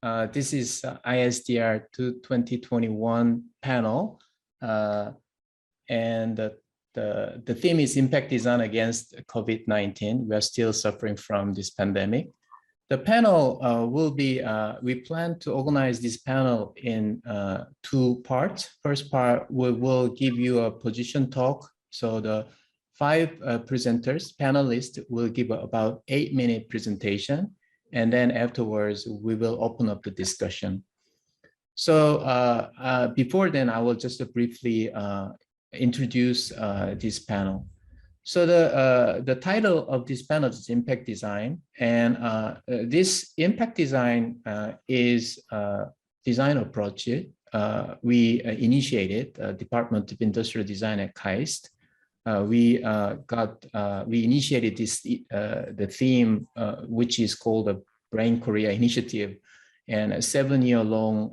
This is IASDR 2021 panel, and the theme is Impact Design Against COVID-19. We are still suffering from this pandemic. The panel will be, we plan to organize this panel in 2 parts. First part, we will give you a position talk. So the 5 presenters, panelists, will give about 8-minute presentation. And then afterwards, we will open up the discussion. So before then, I will just briefly introduce this panel. So the title of this panel is Impact Design, and this impact design is design approach. We initiated Department of Industrial Design at KAIST. We initiated this the theme which is called the Brain Korea Initiative, and a 7-year-long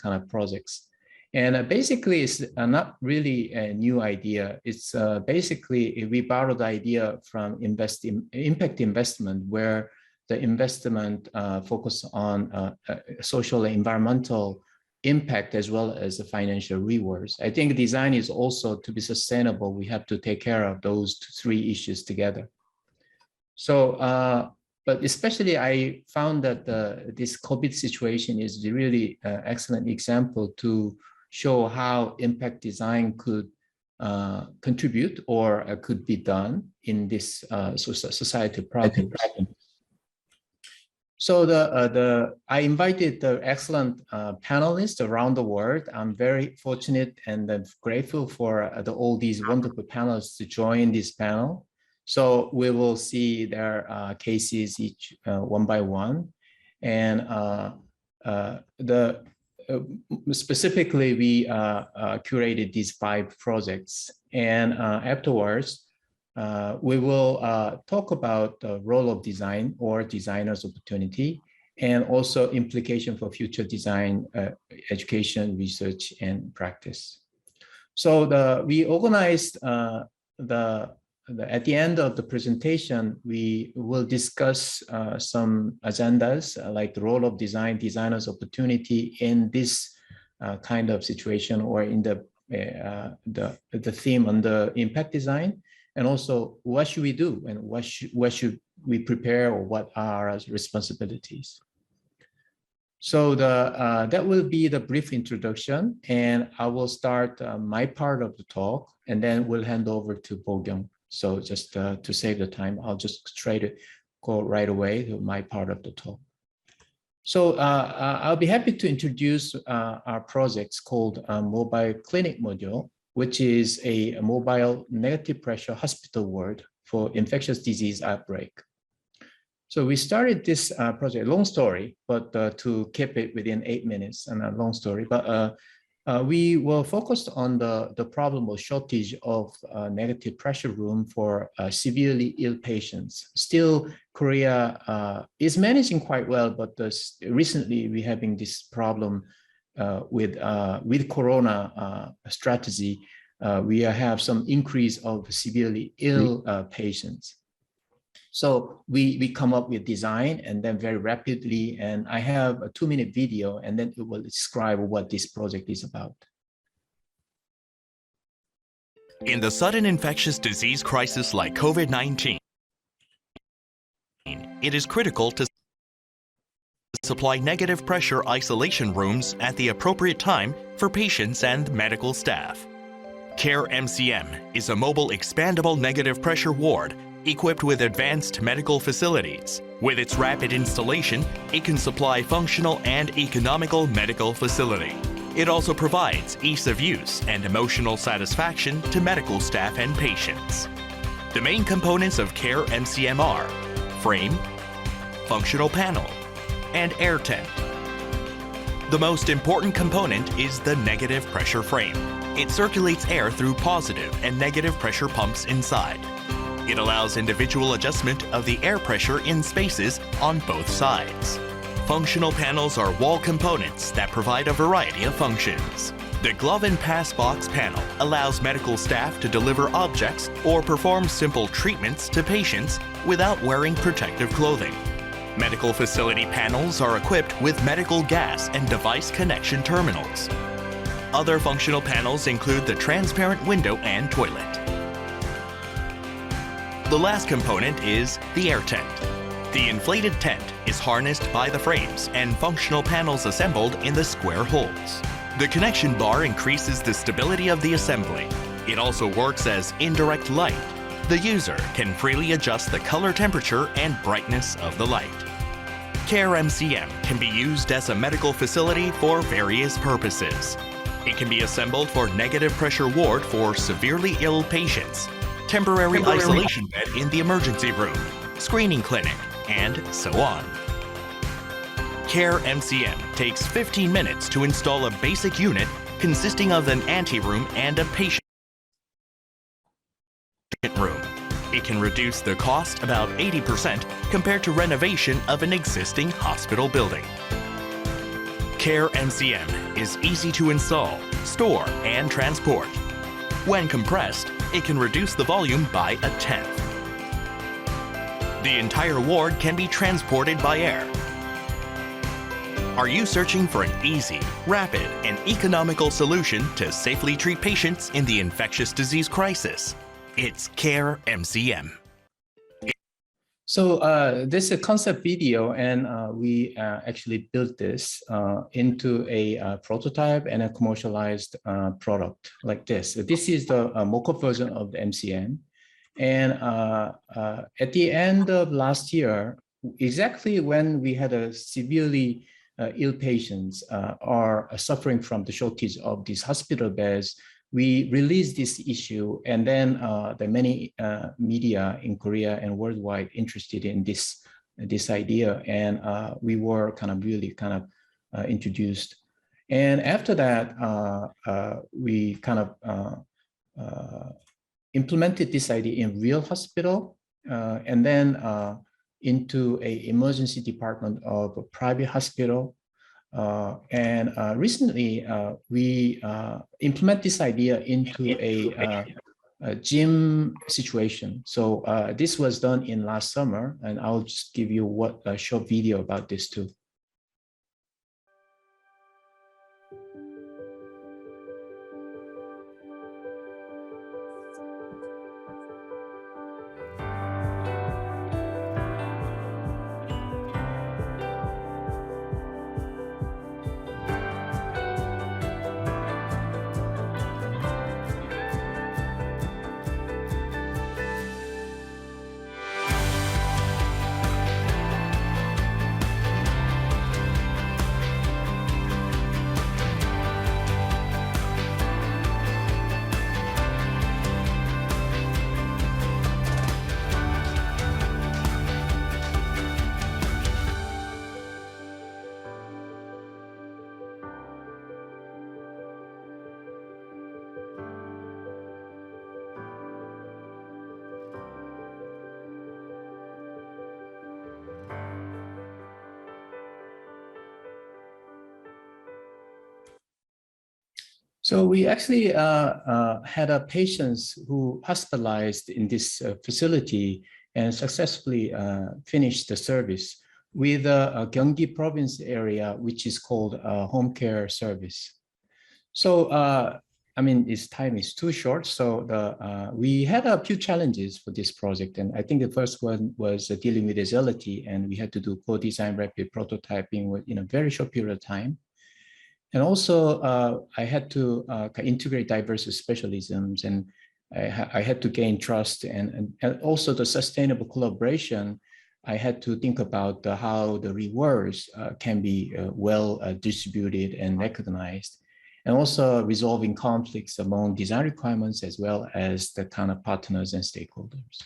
kind of projects. And basically, it's not really a new idea. It's basically, we borrowed the idea from impact investment, where the investment focus on social and environmental impact as well as the financial rewards. I think design is also, to be sustainable, we have to take care of those 3 issues together. So, but especially I found that this COVID situation is really an excellent example to show how impact design could contribute or could be done in this society problem. So I invited the excellent panelists around the world. I'm very fortunate and grateful for all these wonderful panelists to join this panel. So we will see their cases each one by one. And specifically, we curated these 5 projects. And afterwards, we will talk about the role of design or designer's opportunity, and also implication for future design education, research, and practice. So we organized at the end of the presentation, we will discuss some agendas like the role of design, designer's opportunity in this kind of situation, or in the theme on the impact design, and also what should we do and what should we prepare, or what are our responsibilities. So that will be the brief introduction, and I will start my part of the talk, and then we'll hand over to Bokyung. So just to save the time, I'll just try to go right away to my part of the talk. So I'll be happy to introduce our projects called Mobile Clinic Module, which is a mobile negative pressure hospital ward for infectious disease outbreak. So we started this project, long story, but to keep it within 8 minutes, and a long story, but we were focused on the problem of shortage of negative pressure room for severely ill patients. Still, Korea is managing quite well, but recently we're having this problem with Corona strategy. We have some increase of severely ill patients. So we come up with design, and then very rapidly, and I have a 2-minute video, and then it will describe what this project is about. In the sudden infectious disease crisis like COVID-19, it is critical to supply negative pressure isolation rooms at the appropriate time for patients and medical staff. CARE MCM is a mobile expandable negative pressure ward equipped with advanced medical facilities. With its rapid installation, it can supply functional and economical medical facility. It also provides ease of use and emotional satisfaction to medical staff and patients. The main components of CARE MCM are frame, functional panel, and air tent. The most important component is the negative pressure frame. It circulates air through positive and negative pressure pumps inside. It allows individual adjustment of the air pressure in spaces on both sides. Functional panels are wall components that provide a variety of functions. The glove and pass box panel allows medical staff to deliver objects or perform simple treatments to patients without wearing protective clothing. Medical facility panels are equipped with medical gas and device connection terminals. Other functional panels include the transparent window and toilet. The last component is the air tent. The inflated tent is harnessed by the frames and functional panels assembled in the square holes. The connection bar increases the stability of the assembly. It also works as indirect light. The user can freely adjust the color temperature and brightness of the light. CARE MCM can be used as a medical facility for various purposes. It can be assembled for negative pressure ward for severely ill patients, temporary isolation bed in the emergency room, screening clinic, and so on. CARE MCM takes 15 minutes to install a basic unit consisting of an anteroom and a patient room. It can reduce the cost about 80% compared to renovation of an existing hospital building. CARE MCM is easy to install, store, and transport. When compressed, it can reduce the volume by 1/10. The entire ward can be transported by air. Are you searching for an easy, rapid, and economical solution to safely treat patients in the infectious disease crisis? It's CARE MCM. So this is a concept video, and we actually built this into a prototype and a commercialized product like this. This is the mock-up version of the MCM. And at the end of last year, exactly when we had a severely ill patients are suffering from the shortage of these hospital beds, we released this issue, and then the many media in Korea and worldwide interested in this idea, and we were really introduced. And after that, we implemented this idea in real hospital, and then into a emergency department of a private hospital. And recently, we implement this idea into a gym situation. So this was done in last summer, and I'll just give you a short video about this too. So we actually had a patients who hospitalized in this facility and successfully finished the service with a Gyeonggi province area, which is called home care service. So, I mean, this time is too short. So we had a few challenges for this project. And I think the first one was dealing with agility, and we had to do co-design rapid prototyping in a very short period of time. And also, I had to integrate diverse specialisms, and I had to gain trust, and also the sustainable collaboration. I had to think about how the rewards can be well distributed and recognized, and also resolving conflicts among design requirements as well as the kind of partners and stakeholders.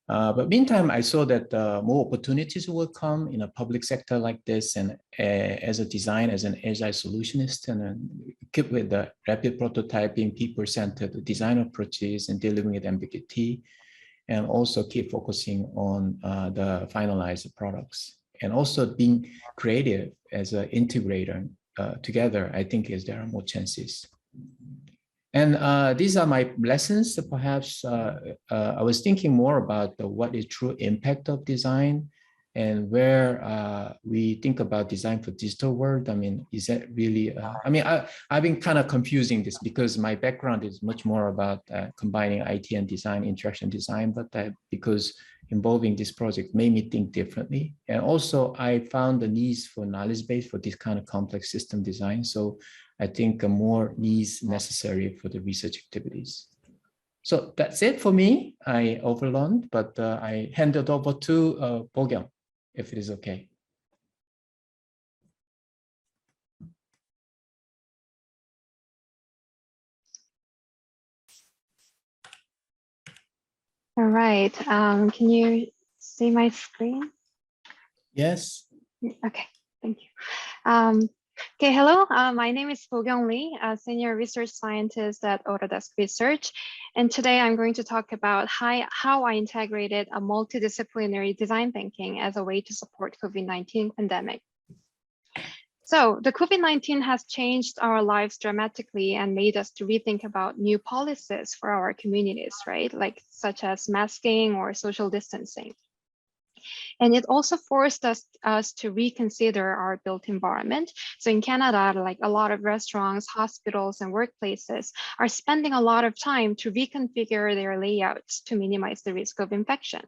But meantime, I saw that more opportunities will come in a public sector like this, and as a design, as an agile solutionist, and keep with the rapid prototyping, people-centered design approaches, and dealing with ambiguity, and also keep focusing on the finalized products, and also being creative as an integrator together. I think there are more chances. And these are my lessons. Perhaps I was thinking more about what is true impact of design, And where we think about design for digital world, I mean, is that really, I mean, I've been kind of confusing this because my background is much more about combining IT and design, interaction design, but because involving this project made me think differently. And also I found the needs for knowledge base for this kind of complex system design. So I think more needs necessary for the research activities. So that's it for me. I overlearned, but I hand it over to Bokyung, if it is okay. All right. Can you see my screen? Yes. Okay, thank you. Okay, hello. My name is Bokyung Lee, a senior research scientist at Autodesk Research. And today I'm going to talk about how I integrated a multidisciplinary design thinking as a way to support COVID-19 pandemic. So the COVID-19 has changed our lives dramatically and made us to rethink about new policies for our communities, right? Like such as masking or social distancing. And it also forced us to reconsider our built environment. So in Canada, like a lot of restaurants, hospitals, and workplaces are spending a lot of time to reconfigure their layouts to minimize the risk of infection.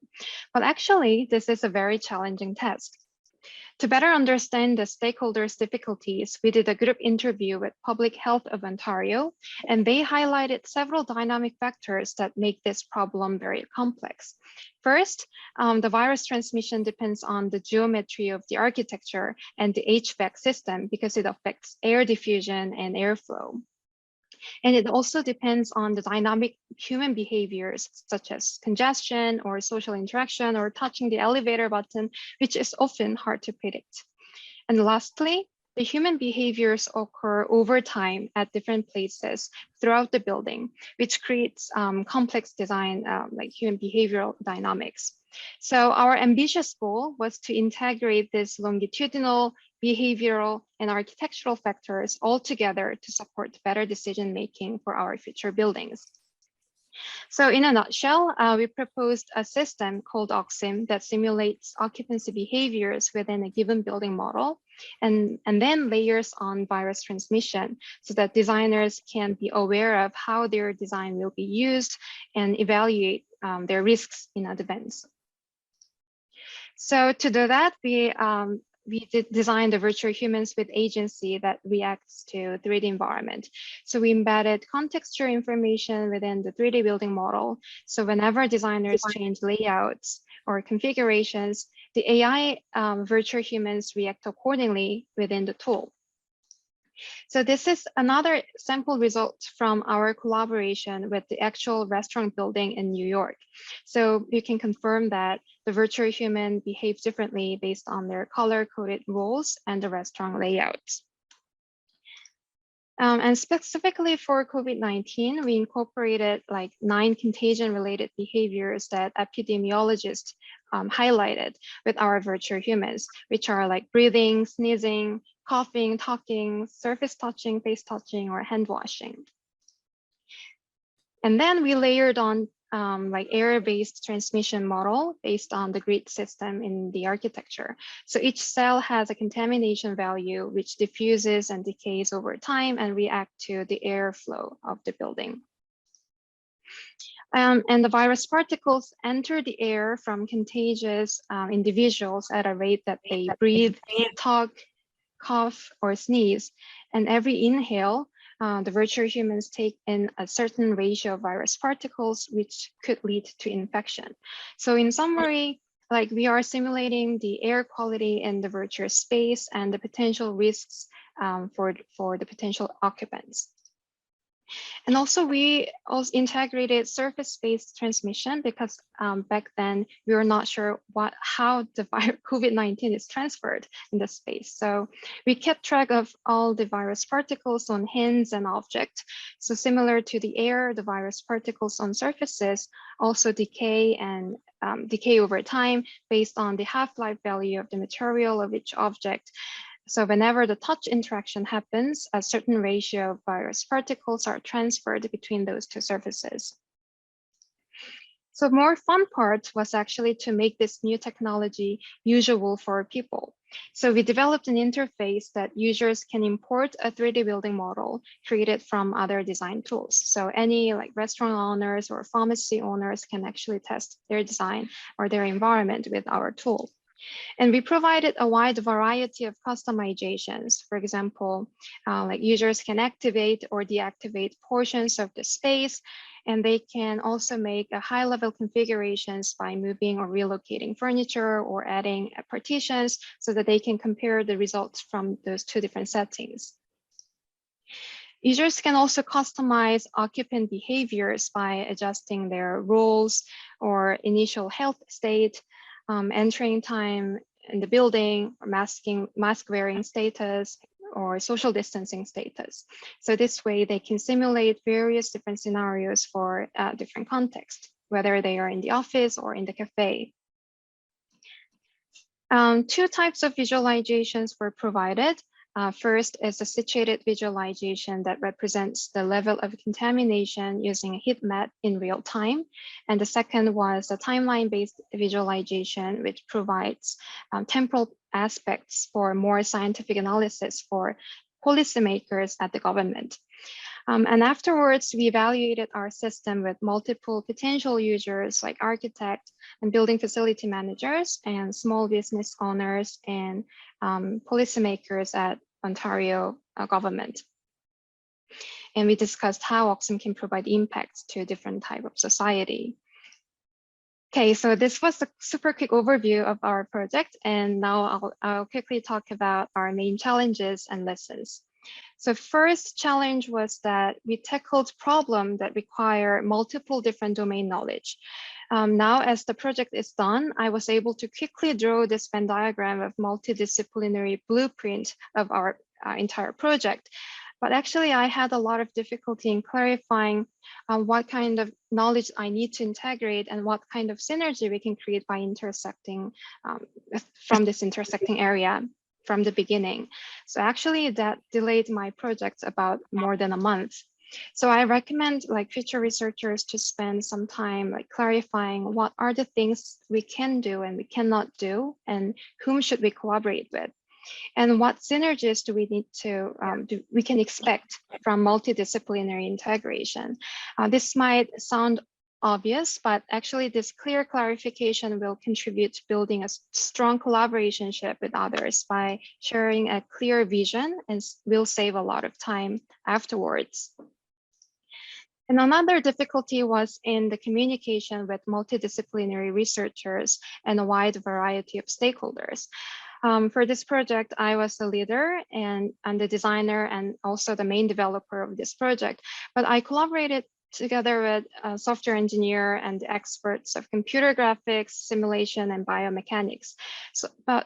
But actually, this is a very challenging task. To better understand the stakeholders' difficulties, we did a group interview with Public Health of Ontario, and they highlighted several dynamic factors that make this problem very complex. First, the virus transmission depends on the geometry of the architecture and the HVAC system because it affects air diffusion and airflow. And it also depends on the dynamic human behaviors, such as congestion or social interaction or touching the elevator button, which is often hard to predict. And lastly, the human behaviors occur over time at different places throughout the building, which creates complex design like human behavioral dynamics. So our ambitious goal was to integrate this longitudinal, behavioral, and architectural factors all together to support better decision-making for our future buildings. So in a nutshell, we proposed a system called OXIM that simulates occupancy behaviors within a given building model and then layers on virus transmission so that designers can be aware of how their design will be used and evaluate their risks in advance. So to do that, we designed the virtual humans with agency that reacts to 3D environment. So we embedded contextual information within the 3D building model. So whenever designers change layouts or configurations, the AI virtual humans react accordingly within the tool. So this is another sample result from our collaboration with the actual restaurant building in New York. So you can confirm that the virtual human behaves differently based on their color-coded roles and the restaurant layouts. And specifically for COVID-19, we incorporated like 9 contagion-related behaviors that epidemiologists highlighted with our virtual humans, which are like breathing, sneezing, coughing, talking, surface touching, face touching, or hand washing. And then we layered on like air-based transmission model based on the grid system in the architecture. So each cell has a contamination value which diffuses and decays over time and react to the airflow of the building. And the virus particles enter the air from contagious individuals at a rate that they breathe, talk, cough, or sneeze. And every inhale, the virtual humans take in a certain ratio of virus particles, which could lead to infection. So in summary, like we are simulating the air quality in the virtual space and the potential risks for the potential occupants. And also we also integrated surface-based transmission because back then we were not sure how the COVID-19 is transferred in the space. So we kept track of all the virus particles on hands and objects. So similar to the air, the virus particles on surfaces also decay and decay over time based on the half-life value of the material of each object. So whenever the touch interaction happens, a certain ratio of virus particles are transferred between those two surfaces. So more fun part was actually to make this new technology usable for people. So we developed an interface that users can import a 3D building model created from other design tools. So any like restaurant owners or pharmacy owners can actually test their design or their environment with our tool. And we provided a wide variety of customizations. For example, like users can activate or deactivate portions of the space, and they can also make a high-level configurations by moving or relocating furniture or adding partitions so that they can compare the results from those two different settings. Users can also customize occupant behaviors by adjusting their roles or initial health state, entering time in the building, or mask wearing status, or social distancing status. So this way they can simulate various different scenarios for different contexts, whether they are in the office or in the cafe. Two types of visualizations were provided. First is a situated visualization that represents the level of contamination using a heat map in real time. And the second was a timeline-based visualization, which provides temporal aspects for more scientific analysis for policymakers at the government. And afterwards, we evaluated our system with multiple potential users like architects and building facility managers and small business owners and policymakers at Ontario government. And we discussed how Oxum can provide impacts to different types of society. Okay, so this was a super quick overview of our project. And now I'll quickly talk about our main challenges and lessons. So first challenge was that we tackled problems that require multiple different domain knowledge. Now, as the project is done, I was able to quickly draw this Venn diagram of multidisciplinary blueprint of our entire project. But actually, I had a lot of difficulty in clarifying what kind of knowledge I need to integrate and what kind of synergy we can create by intersecting from this intersecting area from the beginning. So actually that delayed my project about more than a month. So I recommend like future researchers to spend some time like clarifying what are the things we can do and we cannot do, and whom should we collaborate with, and what synergies do we need to we can expect from multidisciplinary integration. This might sound obvious, but actually this clear clarification will contribute to building a strong collaboration with others by sharing a clear vision, and will save a lot of time afterwards. And another difficulty was in the communication with multidisciplinary researchers and a wide variety of stakeholders. For this project, I was the leader and the designer and also the main developer of this project, but I collaborated together with a software engineer and the experts of computer graphics, simulation, and biomechanics.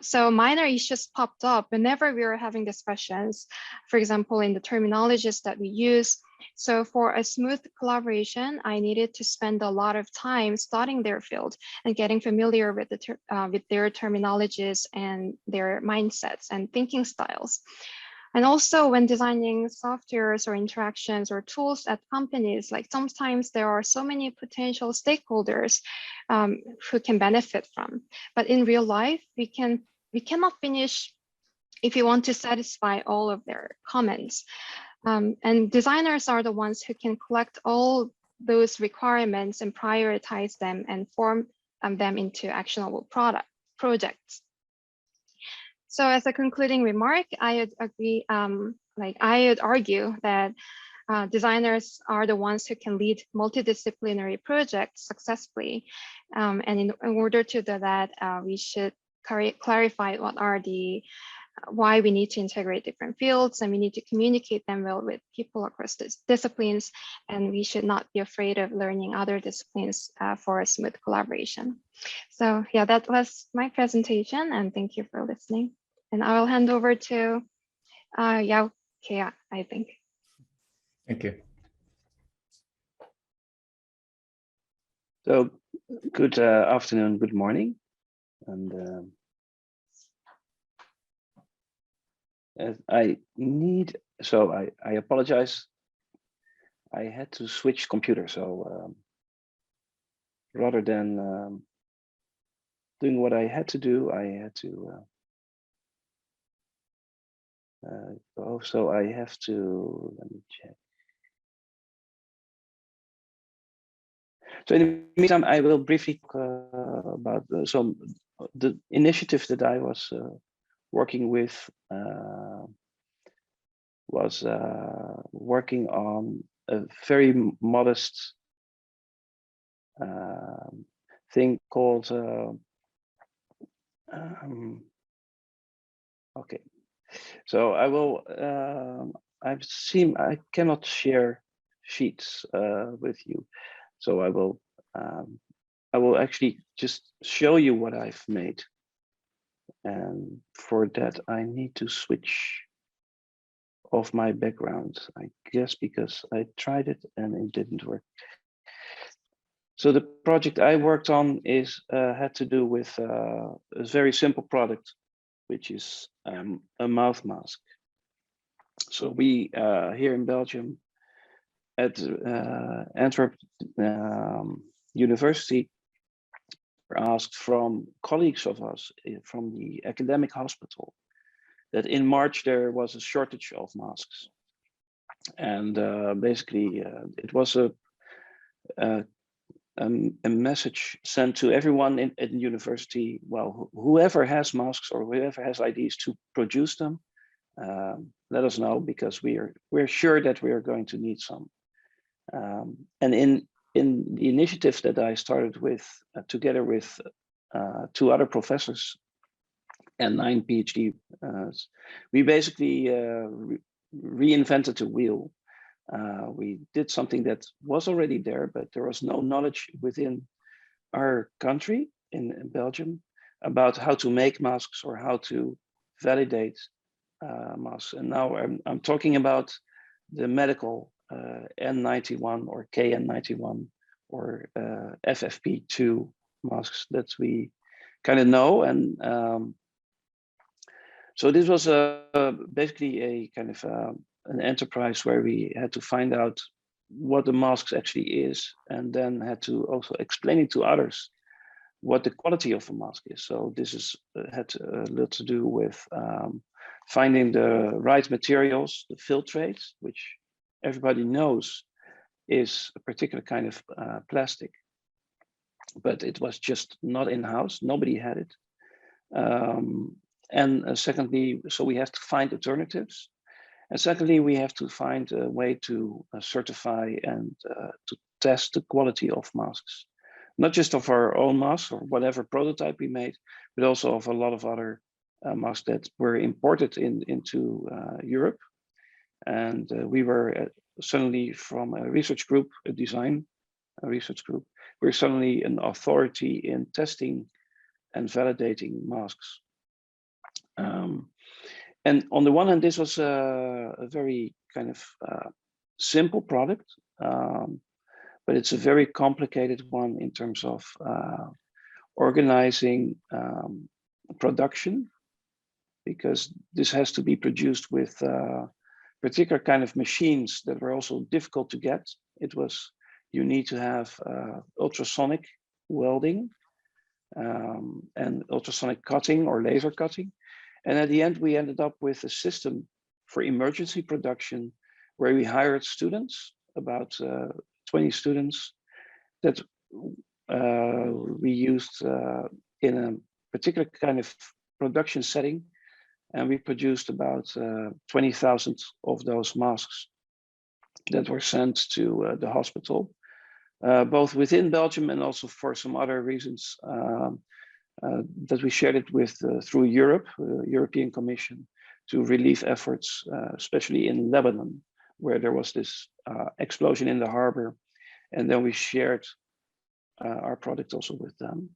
So minor issues popped up whenever we were having discussions, for example, in the terminologies that we use. So for a smooth collaboration, I needed to spend a lot of time studying their field and getting familiar with their terminologies and their mindsets and thinking styles. And also when designing softwares or interactions or tools at companies, like sometimes there are so many potential stakeholders who can benefit from. But in real life, we cannot finish if you want to satisfy all of their comments. And designers are the ones who can collect all those requirements and prioritize them and form them into actionable projects. So as a concluding remark, I would agree, I would argue that designers are the ones who can lead multidisciplinary projects successfully. And in order to do that, we should clarify what are why we need to integrate different fields, and we need to communicate them well with people across disciplines, and we should not be afraid of learning other disciplines for a smooth collaboration. So yeah, that was my presentation, and thank you for listening. And I will hand over to Jouke, I think. Thank you. So good afternoon, good morning. And I apologize. I had to switch computer, so rather than doing what I had to do, I had to go. So I have to, let me check. So in the meantime, I will briefly talk about the initiative that I was working with was working on a very modest thing called okay. So I will. I cannot share sheets with you, so I will. I will actually just show you what I've made, and for that I need to switch off my background, I guess, because I tried it and it didn't work. So the project I worked on had to do with a very simple product, which is a mouth mask. So we here in Belgium at Antwerp University were asked from colleagues of us from the academic hospital that in March there was a shortage of masks. And basically it was a message sent to everyone at the university. Well, whoever has masks or whoever has ideas to produce them, let us know, because we're sure that we are going to need some. And in the initiative that I started with together with 2 other professors and 9 PhD, we basically reinvented the wheel. We did something that was already there, but there was no knowledge within our country in Belgium about how to make masks or how to validate masks. And now I'm talking about the medical N91 or KN91 or FFP2 masks that we kind of know. And so this was basically a kind of an enterprise where we had to find out what the masks actually is, and then had to also explain it to others what the quality of a mask is. So this had a lot to do with finding the right materials, the filtrates, which everybody knows is a particular kind of plastic, but it was just not in-house. Nobody had it. And secondly, so we have to find alternatives. And secondly, we have to find a way to certify and to test the quality of masks, not just of our own masks or whatever prototype we made, but also of a lot of other masks that were imported into Europe. And we were suddenly from a research group, a research group, we're suddenly an authority in testing and validating masks. And on the one hand, this was a very kind of simple product, but it's a very complicated one in terms of organizing production, because this has to be produced with particular kind of machines that were also difficult to get. You need to have ultrasonic welding and ultrasonic cutting or laser cutting. And at the end, we ended up with a system for emergency production where we hired students, about 20 students, that we used in a particular kind of production setting. And we produced about 20,000 of those masks that were sent to the hospital, both within Belgium and also for some other reasons. That we shared it with through Europe, European Commission, to relief efforts, especially in Lebanon, where there was this explosion in the harbor, and then we shared our product also with them.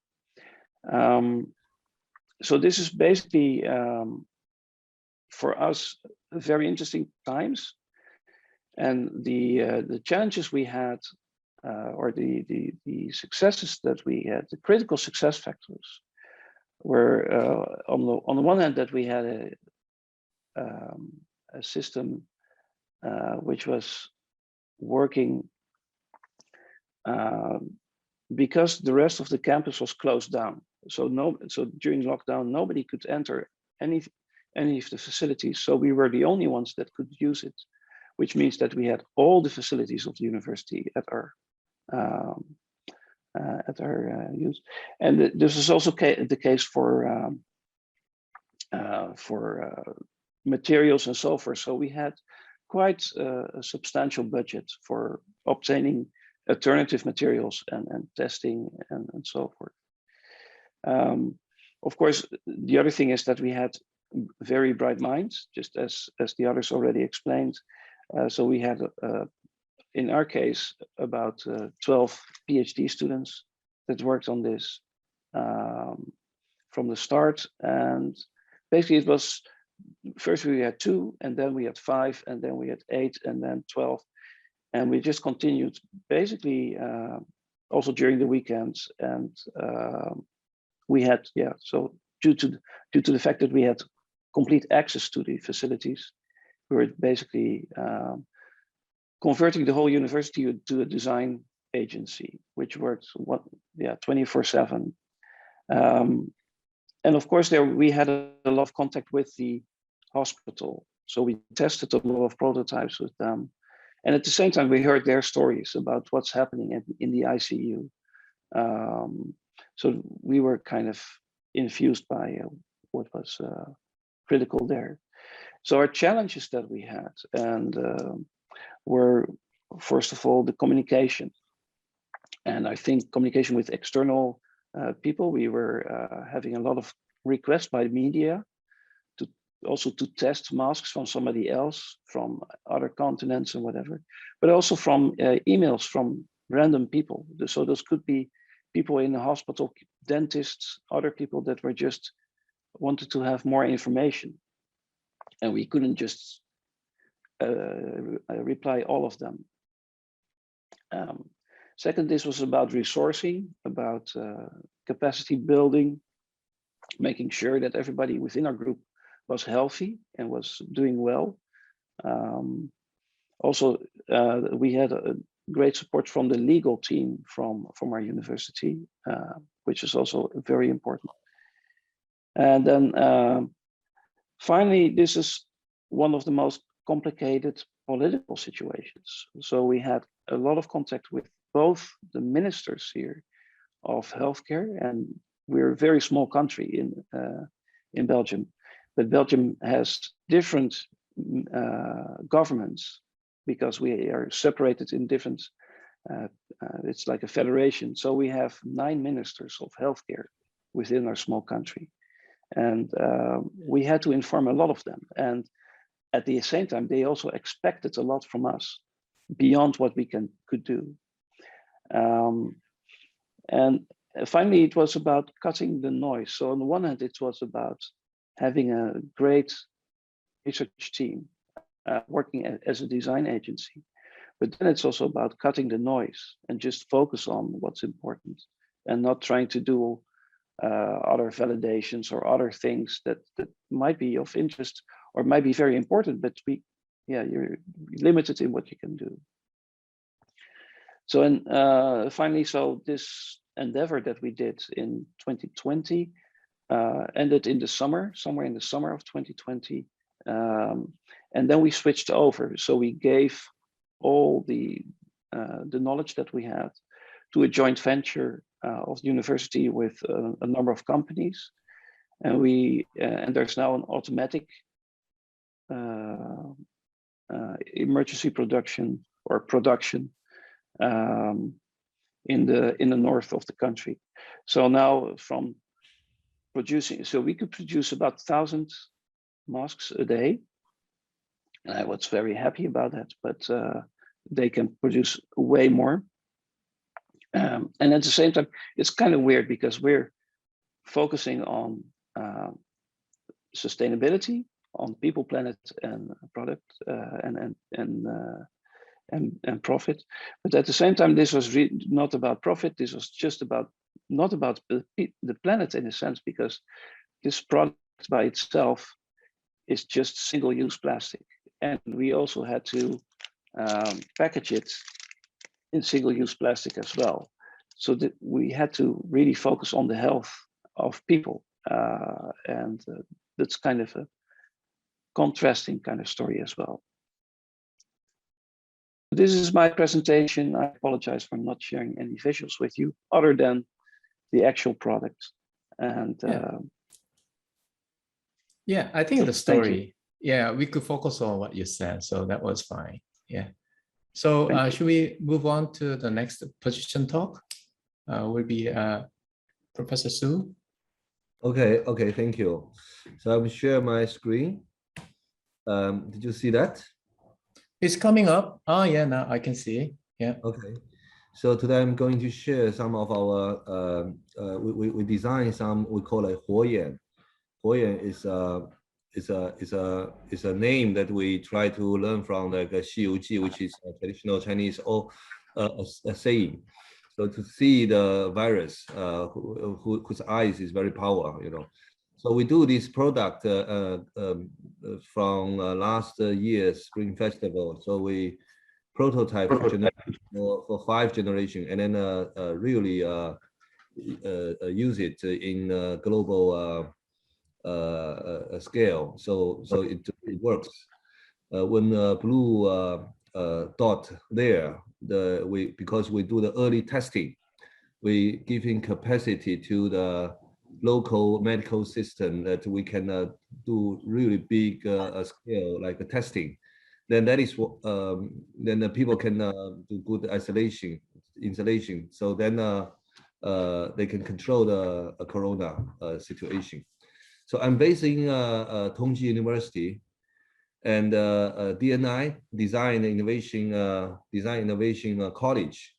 So this is basically for us very interesting times, and the challenges we had, or the successes that we had, the critical success factors, were on the one hand that we had a system which was working because the rest of the campus was closed down. So during lockdown, nobody could enter any of the facilities. So we were the only ones that could use it, which means that we had all the facilities of the university at our use. And this is also the case for materials and so forth. So we had quite a substantial budget for obtaining alternative materials and testing and so forth. Of course, the other thing is that we had very bright minds, just as the others already explained. So we had, in our case, about 12 PhD students that worked on this from the start. And basically it was, first we had 2, and then we had 5, and then we had 8, and then 12. And we just continued basically also during the weekends. And we had, so due to the fact that we had complete access to the facilities, we were basically converting the whole university to a design agency, which worked 24/7. And of course, there we had a lot of contact with the hospital. So we tested a lot of prototypes with them. And at the same time, we heard their stories about what's happening in the ICU. So we were kind of infused by what was critical there. So our challenges that we had were, first of all, the communication. And I think communication with external people, we were having a lot of requests by the media to test masks from somebody else, from other continents and whatever, but also from emails from random people. So those could be people in the hospital, dentists, other people that were just wanted to have more information. And we couldn't just reply all of them. Second, this was about resourcing, about capacity building, making sure that everybody within our group was healthy and was doing well. Also, we had a great support from the legal team from our university, which is also very important. And then finally, this is one of the most complicated political situations. So we had a lot of contact with both the ministers here of healthcare, and we're a very small country in Belgium, but Belgium has different governments because we are separated in different, it's like a federation. So we have 9 ministers of healthcare within our small country. And we had to inform a lot of them. And at the same time, they also expected a lot from us beyond what we could do. And finally, it was about cutting the noise. So on the one hand, it was about having a great research team working as a design agency. But then it's also about cutting the noise and just focus on what's important and not trying to do other validations or other things that might be of interest or might be very important, but you're limited in what you can do. So and finally, so this endeavor that we did in 2020 ended in the summer, somewhere in the summer of 2020, and then we switched over. So we gave all the knowledge that we had to a joint venture of the university with a number of companies, and there's now an automatic emergency production in the north of the country. So now from producing, so we could produce about 1,000 masks a day, and I was very happy about that. But they can produce way more. And at the same time, it's kind of weird because we're focusing on sustainability, on people, planet, and product, and profit. But at the same time, this was not about profit. This was just not about the planet in a sense, because this product by itself is just single-use plastic, and we also had to package it in single-use plastic as well. So that we had to really focus on the health of people. And that's kind of a contrasting kind of story as well. This is my presentation. I apologize for not sharing any visuals with you other than the actual product. And yeah, I think the thank you. story, yeah, we could focus on what you said. So that was fine. Yeah. So should we move on to the next position talk? Will be Professor Su. Okay, thank you. So I will share my screen. Did you see that? It's coming up. Oh yeah, now I can see. Yeah. Okay. So today I'm going to share some of our we designed some, we call it Huoyan. Huoyan is a name that we try to learn from, like a Xi Yu Ji, which is a traditional Chinese or a saying. So to see the virus, whose eyes is very powerful, you know. So we do this product from last year's Spring Festival. So we prototype for 5 generations, and then really use it in global scale. So it works. When blue dot there, because we do the early testing, we giving capacity to the local medical system that we can do really big scale like testing. Then that is what then the people can do good installation. So then they can control the corona situation. So I'm based in Tek-Jin University, and DNI Design Innovation College.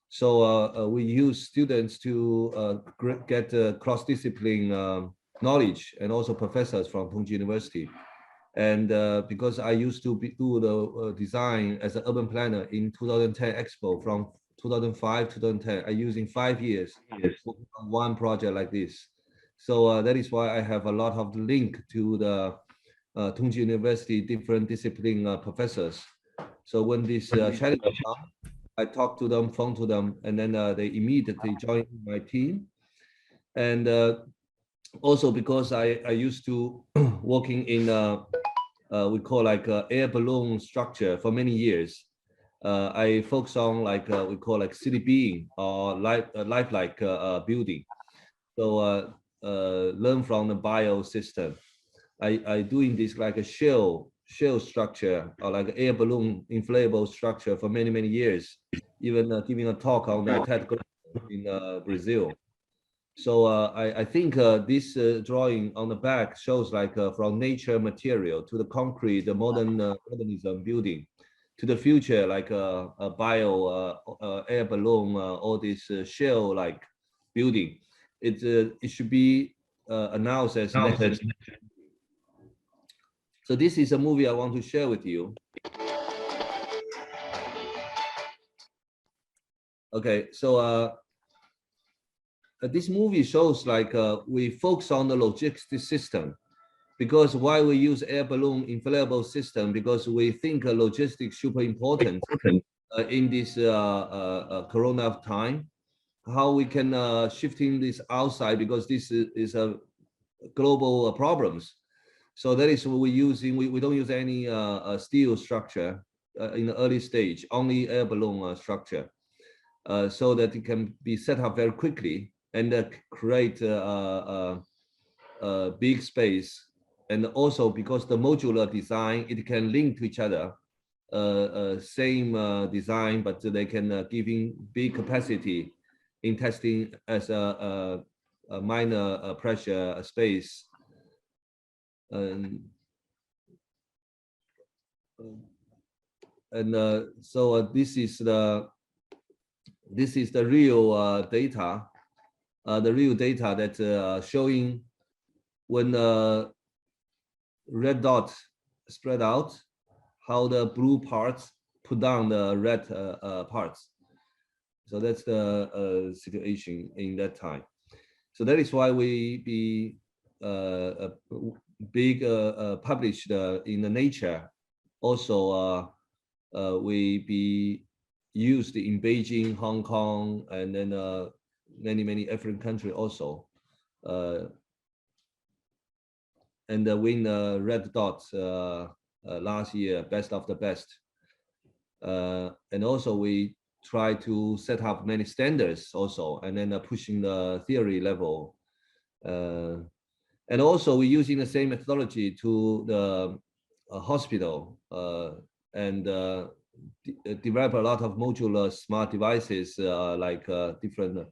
So we use students to get cross-discipline knowledge, and also professors from Tek-Jin University. And because I used to do the design as an urban planner in 2010 Expo, from 2005 to 2010, I using 5 years on one project like this. So that is why I have a lot of link to the Tek-Jin University different discipline professors. So when this challenge comes, I talk to them, phone to them, and then they immediately join my team. And also because I used to working in we call like air balloon structure for many years. I focus on like we call like city being or lifelike building. So learn from the bio system. I doing this like a shell structure or like air balloon inflatable structure for many years, even giving a talk on the TED in Brazil. So I think this drawing on the back shows like from nature material to the concrete, the modernism building, to the future like a bio air balloon, all this shell like building. It should be announced as next. So this is a movie I want to share with you. Okay, so this movie shows like we focus on the logistics system, because why we use air balloon inflatable system, because we think logistics super important in this corona time. How we can shifting this outside, because this is a global problems. So that is what we're using. We don't use any steel structure in the early stage, only air balloon structure, so that it can be set up very quickly and create a big space. And also because the modular design, it can link to each other, same design, but they can giving big capacity in testing as a minor pressure space. So this is the real data. The real data that showing when the red dot spread out, how the blue parts put down the red parts. So that's the situation in that time. So that is why we be published in the Nature. Also, we be used in Beijing, Hong Kong, and then many African countries also. And win Red Dot last year, best of the best. And also we try to set up many standards also, and then pushing the theory level. And also we're using the same methodology to the hospital and develop a lot of modular smart devices like different.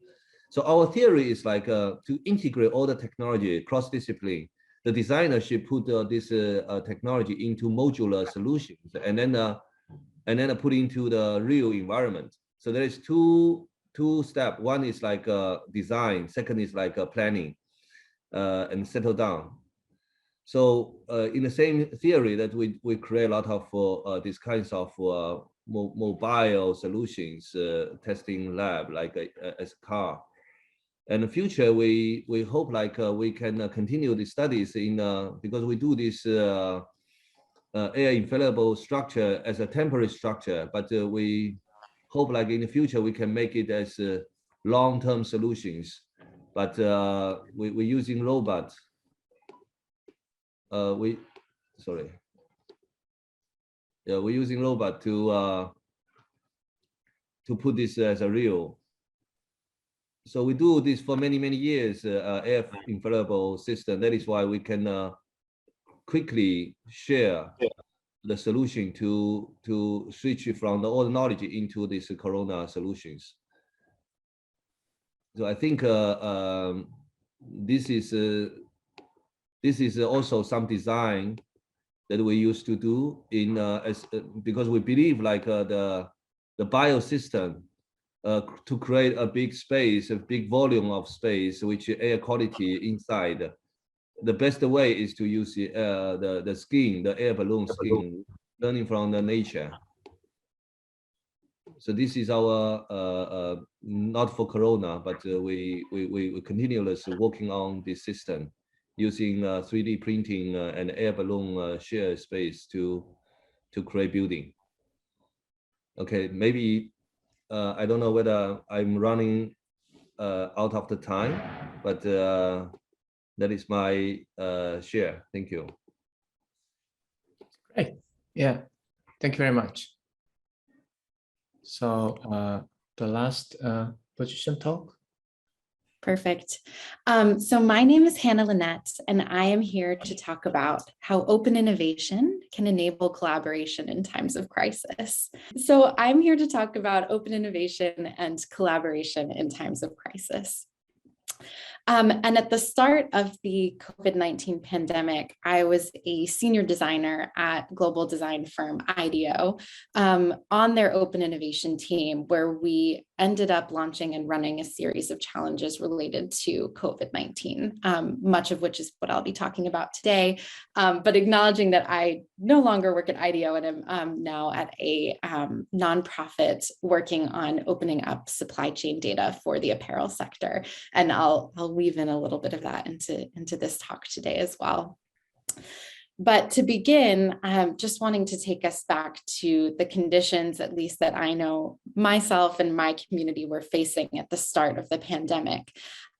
So our theory is like to integrate all the technology cross-discipline. The designer should put this technology into modular solutions and then put into the real environment. So there is two steps. One is like design. Second is like planning and settle down. So in the same theory that we create a lot of these kinds of mobile solutions, testing lab like as a car. And in the future, we hope like we can continue the studies in because we do this air inflatable structure as a temporary structure, but we hope like in the future we can make it as long-term solutions. But we're using robot. We're using robot to put this as a real. So we do this for many years, air inflatable system. That is why we can quickly share the solution to switch from the old knowledge into these corona solutions. So I think this is also some design that we used to do in because we believe like the biosystem. To create a big space, a big volume of space, which air quality inside. The best way is to use the skin, the air balloon skin, learning from the nature. So this is our not for Corona, but we continuously working on this system using 3D printing and air balloon share space to create building. Okay, maybe. I don't know whether I'm running out of the time, but that is my share. Thank you. Great. Yeah, thank you very much. So the last position talk. Perfect. So my name is Lennett, and I am here to talk about how open innovation can enable collaboration in times of crisis. So I'm here to talk about open innovation and collaboration in times of crisis. And at the start of the COVID-19 pandemic, I was a senior designer at global design firm IDEO on their open innovation team, where we ended up launching and running a series of challenges related to COVID-19, much of which is what I'll be talking about today, but acknowledging that I no longer work at IDEO and am now at a nonprofit working on opening up supply chain data for the apparel sector. And I'll weave in a little bit of that into this talk today as well. But to begin, just wanting to take us back to the conditions, at least that I know myself and my community were facing at the start of the pandemic.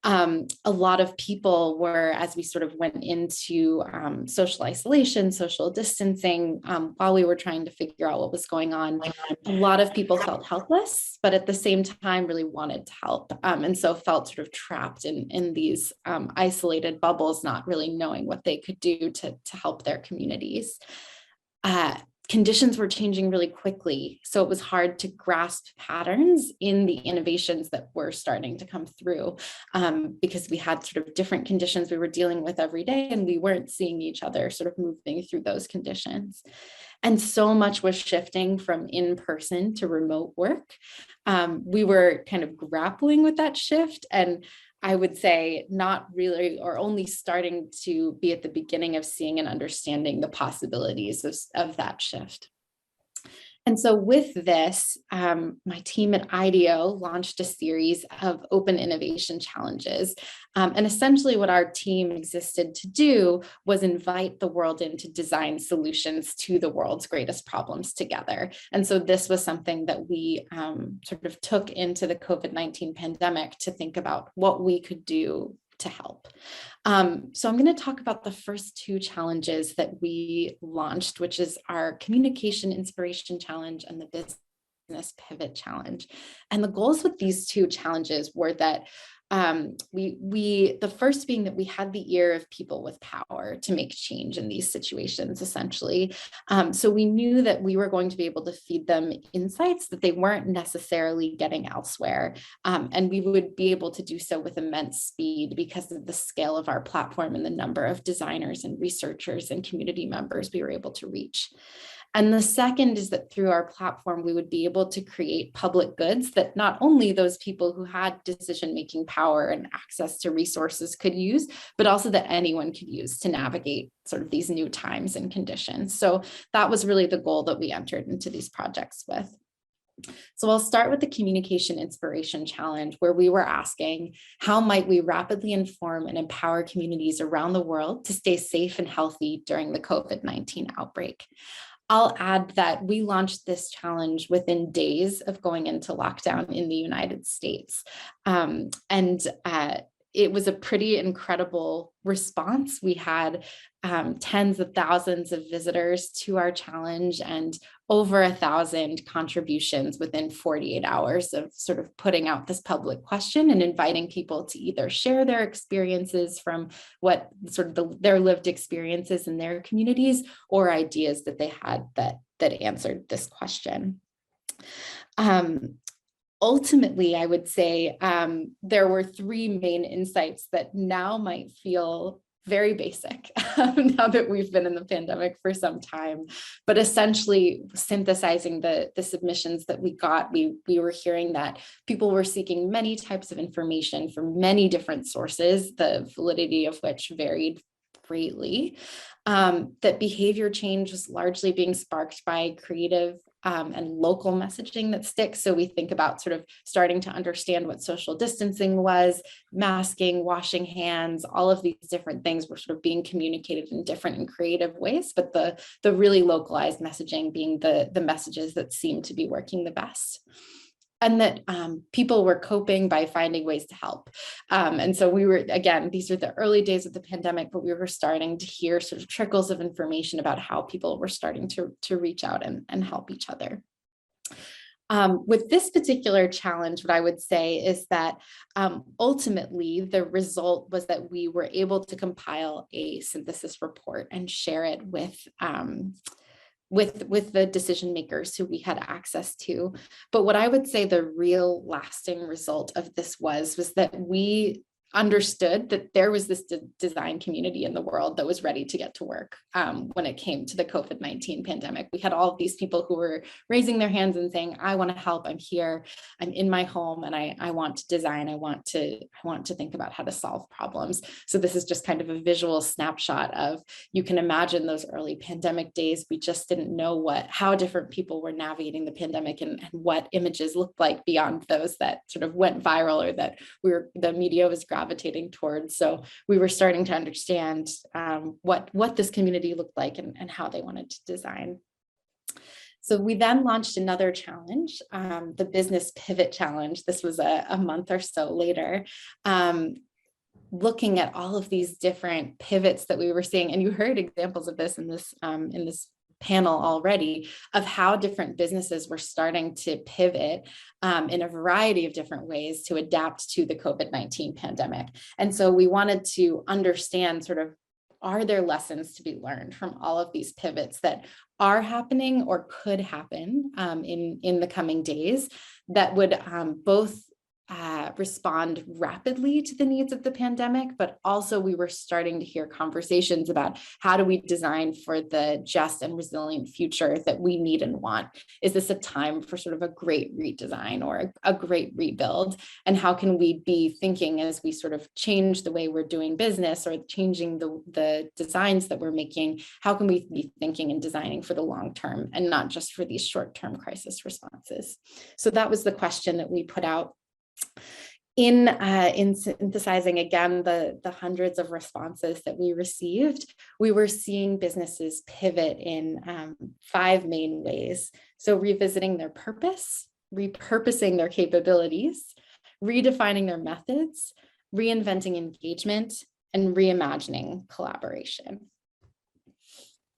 A lot of people were, as we sort of went into social isolation, social distancing, while we were trying to figure out what was going on, a lot of people felt helpless, but at the same time really wanted to help. And so felt sort of trapped in these isolated bubbles, not really knowing what they could do to help their communities. Conditions were changing really quickly, so it was hard to grasp patterns in the innovations that were starting to come through because we had sort of different conditions we were dealing with every day, and we weren't seeing each other sort of moving through those conditions. And so much was shifting from in-person to remote work. We were kind of grappling with that shift, and I would say not really, or only starting to be at the beginning of seeing and understanding the possibilities of that shift. And so with this, my team at IDEO launched a series of open innovation challenges. And essentially what our team existed to do was invite the world in to design solutions to the world's greatest problems together. And so this was something that we sort of took into the COVID-19 pandemic to think about what we could do to help. So I'm going to talk about the first two challenges that we launched, which is our Communication Inspiration Challenge and the Business Pivot Challenge. And the goals with these two challenges were that the first being that we had the ear of people with power to make change in these situations, essentially. So we knew that we were going to be able to feed them insights that they weren't necessarily getting elsewhere. And we would be able to do so with immense speed because of the scale of our platform and the number of designers and researchers and community members we were able to reach. And the second is that through our platform, we would be able to create public goods that not only those people who had decision-making power and access to resources could use, but also that anyone could use to navigate sort of these new times and conditions. So that was really the goal that we entered into these projects with. So I'll start with the Communication Inspiration Challenge, where we were asking, how might we rapidly inform and empower communities around the world to stay safe and healthy during the COVID-19 outbreak? I'll add that we launched this challenge within days of going into lockdown in the United States. It was a pretty incredible response. We had tens of thousands of visitors to our challenge and over 1,000 contributions within 48 hours of sort of putting out this public question and inviting people to either share their experiences from what sort of their lived experiences in their communities or ideas that they had that answered this question. Ultimately, I would say there were three main insights that now might feel very basic now that we've been in the pandemic for some time, but essentially synthesizing the submissions that we got, we were hearing that people were seeking many types of information from many different sources, the validity of which varied greatly, that behavior change was largely being sparked by creative and local messaging that sticks. So we think about sort of starting to understand what social distancing was, masking, washing hands, all of these different things were sort of being communicated in different and creative ways, but the really localized messaging being the messages that seem to be working the best. And that people were coping by finding ways to help. And so we were, again, these are the early days of the pandemic, but we were starting to hear sort of trickles of information about how people were starting to reach out and help each other. With this particular challenge, what I would say is that ultimately the result was that we were able to compile a synthesis report and share it with the decision makers who we had access to. But what I would say the real lasting result of this was that we understood that there was this design community in the world that was ready to get to work when it came to the COVID-19 pandemic. We had all of these people who were raising their hands and saying, I want to help, I'm here, I'm in my home, and I want to design, I want to think about how to solve problems. So this is just kind of a visual snapshot of, you can imagine those early pandemic days. We just didn't know how different people were navigating the pandemic and what images looked like beyond those that sort of went viral or that the media was gravitating towards. So we were starting to understand what this community looked like and how they wanted to design. So we then launched another challenge, the Business Pivot Challenge. This was a month or so later, looking at all of these different pivots that we were seeing. And you heard examples of this in this panel already, of how different businesses were starting to pivot in a variety of different ways to adapt to the COVID-19 pandemic. And so we wanted to understand sort of, are there lessons to be learned from all of these pivots that are happening or could happen in the coming days that would both respond rapidly to the needs of the pandemic, but also we were starting to hear conversations about how do we design for the just and resilient future that we need and want? Is this a time for sort of a great redesign or a great rebuild? And how can we be thinking as we sort of change the way we're doing business or changing the designs that we're making, how can we be thinking and designing for the long term and not just for these short-term crisis responses? So that was the question that we put out. In synthesizing again the hundreds of responses that we received, we were seeing businesses pivot in 5 main ways. So revisiting their purpose, repurposing their capabilities, redefining their methods, reinventing engagement, and reimagining collaboration.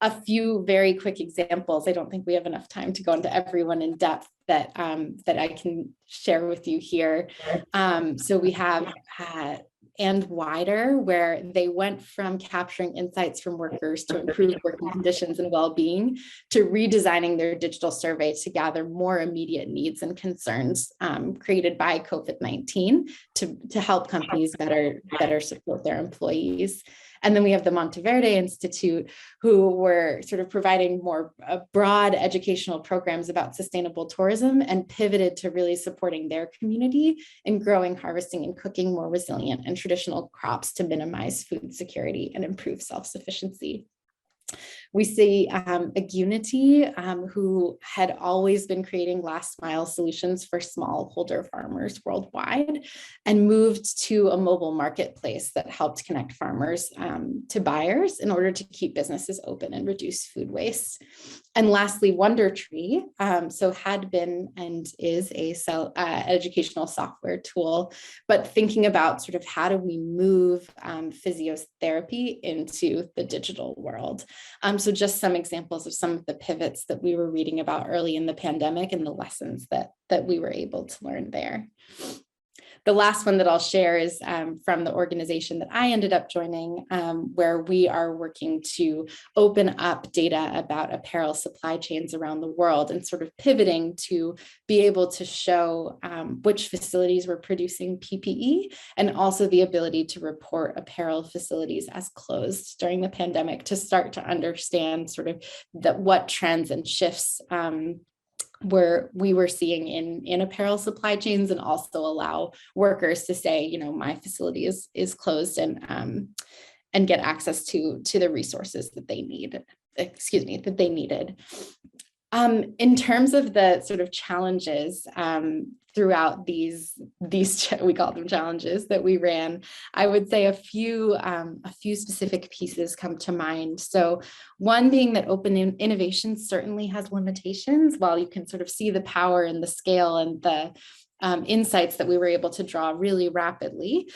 A few very quick examples. I don't think we have enough time to go into everyone in depth that I can share with you here. So we have and wider, where they went from capturing insights from workers to improve working conditions and well-being to redesigning their digital survey to gather more immediate needs and concerns created by COVID-19 to help companies better support their employees. And then we have the Monteverde Institute, who were sort of providing more broad educational programs about sustainable tourism and pivoted to really supporting their community in growing, harvesting, and cooking more resilient and traditional crops to minimize food security and improve self-sufficiency. We see Unity, who had always been creating last mile solutions for smallholder farmers worldwide, and moved to a mobile marketplace that helped connect farmers to buyers in order to keep businesses open and reduce food waste. And lastly, Wondertree, so had been and is a educational software tool, but thinking about sort of how do we move physiotherapy into the digital world. So just some examples of some of the pivots that we were reading about early in the pandemic and the lessons that we were able to learn there. The last one that I'll share is from the organization that I ended up joining, where we are working to open up data about apparel supply chains around the world and sort of pivoting to be able to show which facilities were producing PPE, and also the ability to report apparel facilities as closed during the pandemic to start to understand sort of what trends and shifts we were seeing in apparel supply chains, and also allow workers to say, you know, my facility is closed, and get access to the resources that they need, that they needed. In terms of the sort of challenges throughout these we call them challenges that we ran, I would say a few specific pieces come to mind. So one being that open innovation certainly has limitations. While you can sort of see the power and the scale and the insights that we were able to draw really rapidly,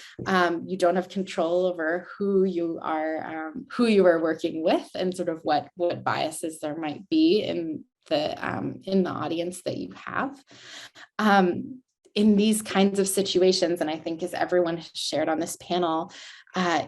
you don't have control over who you are working with, and sort of what biases there might be in the audience that you have. In these kinds of situations, and I think as everyone has shared on this panel,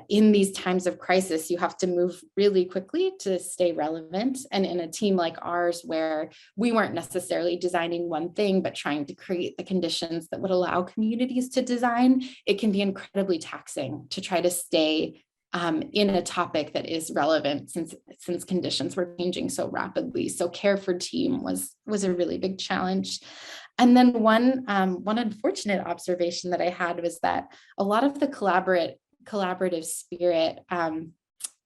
in these times of crisis, you have to move really quickly to stay relevant. And in a team like ours, where we weren't necessarily designing one thing, but trying to create the conditions that would allow communities to design, it can be incredibly taxing to try to stay in a topic that is relevant since conditions were changing so rapidly. So care for team was a really big challenge. And then one unfortunate observation that I had was that a lot of the collaborative spirit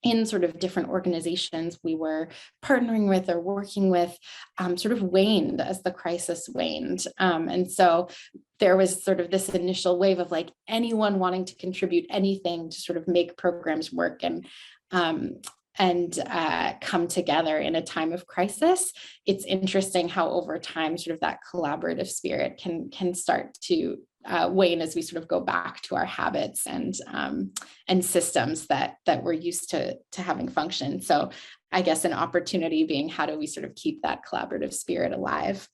in sort of different organizations we were partnering with or working with sort of waned as the crisis waned. And so there was sort of this initial wave of like anyone wanting to contribute anything to sort of make programs work and come together in a time of crisis. It's interesting how over time sort of that collaborative spirit can start to wane as we sort of go back to our habits and systems that we're used to having function. So I guess an opportunity being, how do we sort of keep that collaborative spirit alive?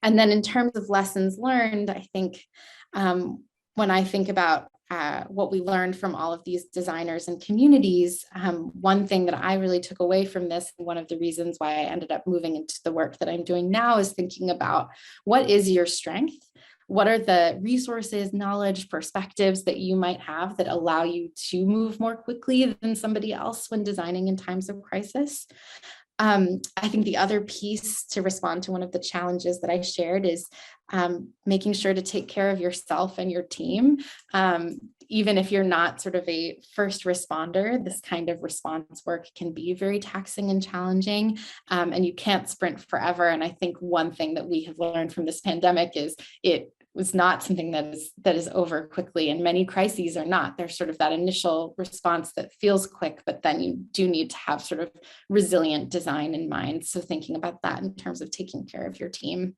And then in terms of lessons learned, I think when I think about what we learned from all of these designers and communities, one thing that I really took away from this, and one of the reasons why I ended up moving into the work that I'm doing now, is thinking about what is your strength? what are the resources, knowledge, perspectives that you might have that allow you to move more quickly than somebody else when designing in times of crisis. I think the other piece to respond to one of the challenges that I shared is making sure to take care of yourself and your team. Even if you're not sort of a first responder, this kind of response work can be very taxing and challenging, and you can't sprint forever. And I think one thing that we have learned from this pandemic is it was not something that is over quickly, and many crises are not. There's sort of that initial response that feels quick, but then you do need to have sort of resilient design in mind. So thinking about that in terms of taking care of your team.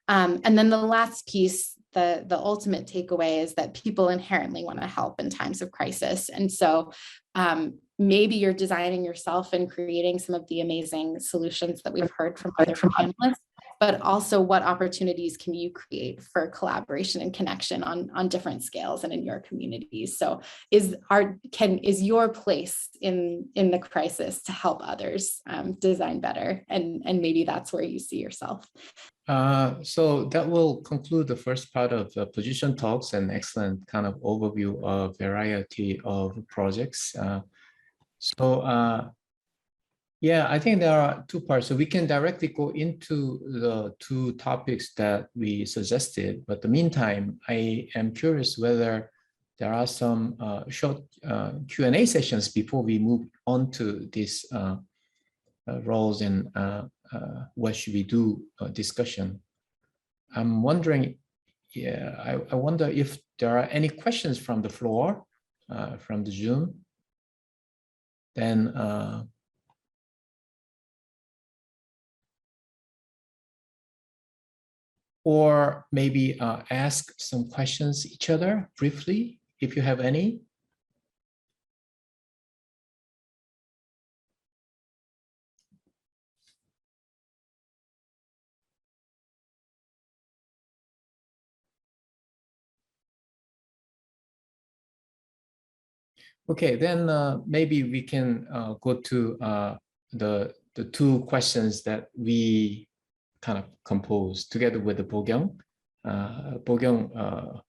And then the last piece, the ultimate takeaway is that people inherently want to help in times of crisis. And so maybe you're designing yourself and creating some of the amazing solutions that we've heard from other panelists, but also what opportunities can you create for collaboration and connection on different scales and in your communities. So is your place in the crisis to help others design better? And maybe that's where you see yourself. So that will conclude the first part of the position talks, and excellent kind of overview of variety of projects. Yeah, I think there are two parts. So we can directly go into the two topics that we suggested. But in the meantime, I am curious whether there are some short Q&A sessions before we move on to these roles and what should we do discussion. I'm wondering, yeah, I wonder if there are any questions from the floor, from the Zoom. Then or maybe ask some questions each other briefly, if you have any. Okay, then maybe we can go to the two questions that we kind of composed together with the Bokyung. Bokyung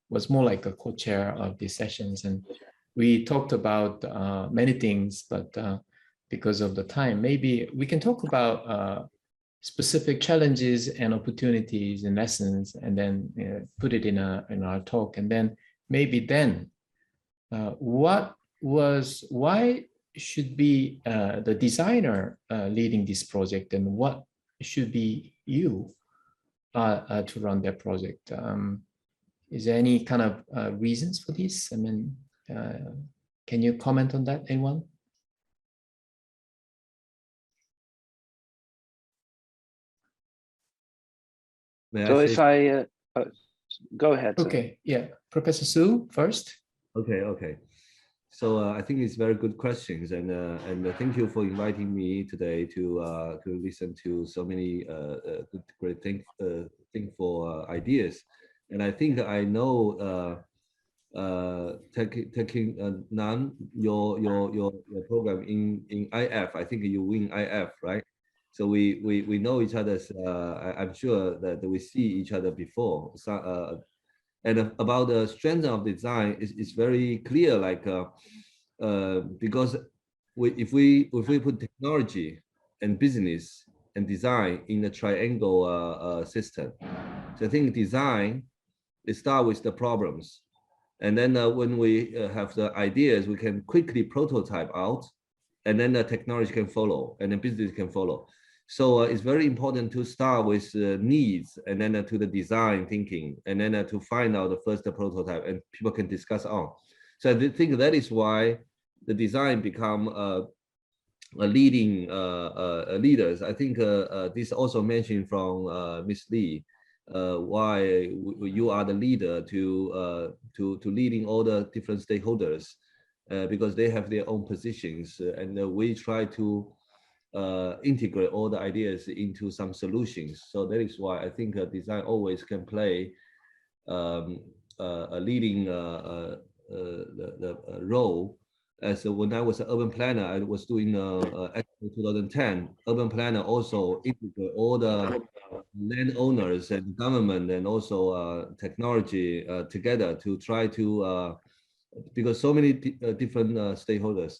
was more like a co-chair of these sessions, and we talked about many things, but because of the time, maybe we can talk about specific challenges and opportunities and lessons, and then put it in our talk, and then maybe then why should be the designer leading this project, and what should be you to run that project? Is there any kind of reasons for this? I mean, can you comment on that, anyone? So if I go ahead. Okay, yeah, Professor Su first. Okay. So I think it's very good questions, and thank you for inviting me today to listen to so many great for ideas. And I think I know Tek-Jin Nam, your program in IF. I think you win IF, right? So we know each other's. I'm sure that we see each other before. So, and about the strength of design, it's very clear. Like because if we put technology and business and design in a triangle system, so I think design starts with the problems, and then when we have the ideas, we can quickly prototype out, and then the technology can follow, and the business can follow. So it's very important to start with needs, and then to the design thinking, and then to find out the first prototype, and people can discuss on. So I think that is why the design become a leading leaders. I think this also mentioned from Ms. Lee, why you are the leader to leading all the different stakeholders, because they have their own positions, and we try to integrate all the ideas into some solutions. So that is why I think design always can play a leading role as when I was an urban planner, I was doing Expo 2010. Urban planner also integrate all the landowners and government and also technology together to try to, because so many different stakeholders.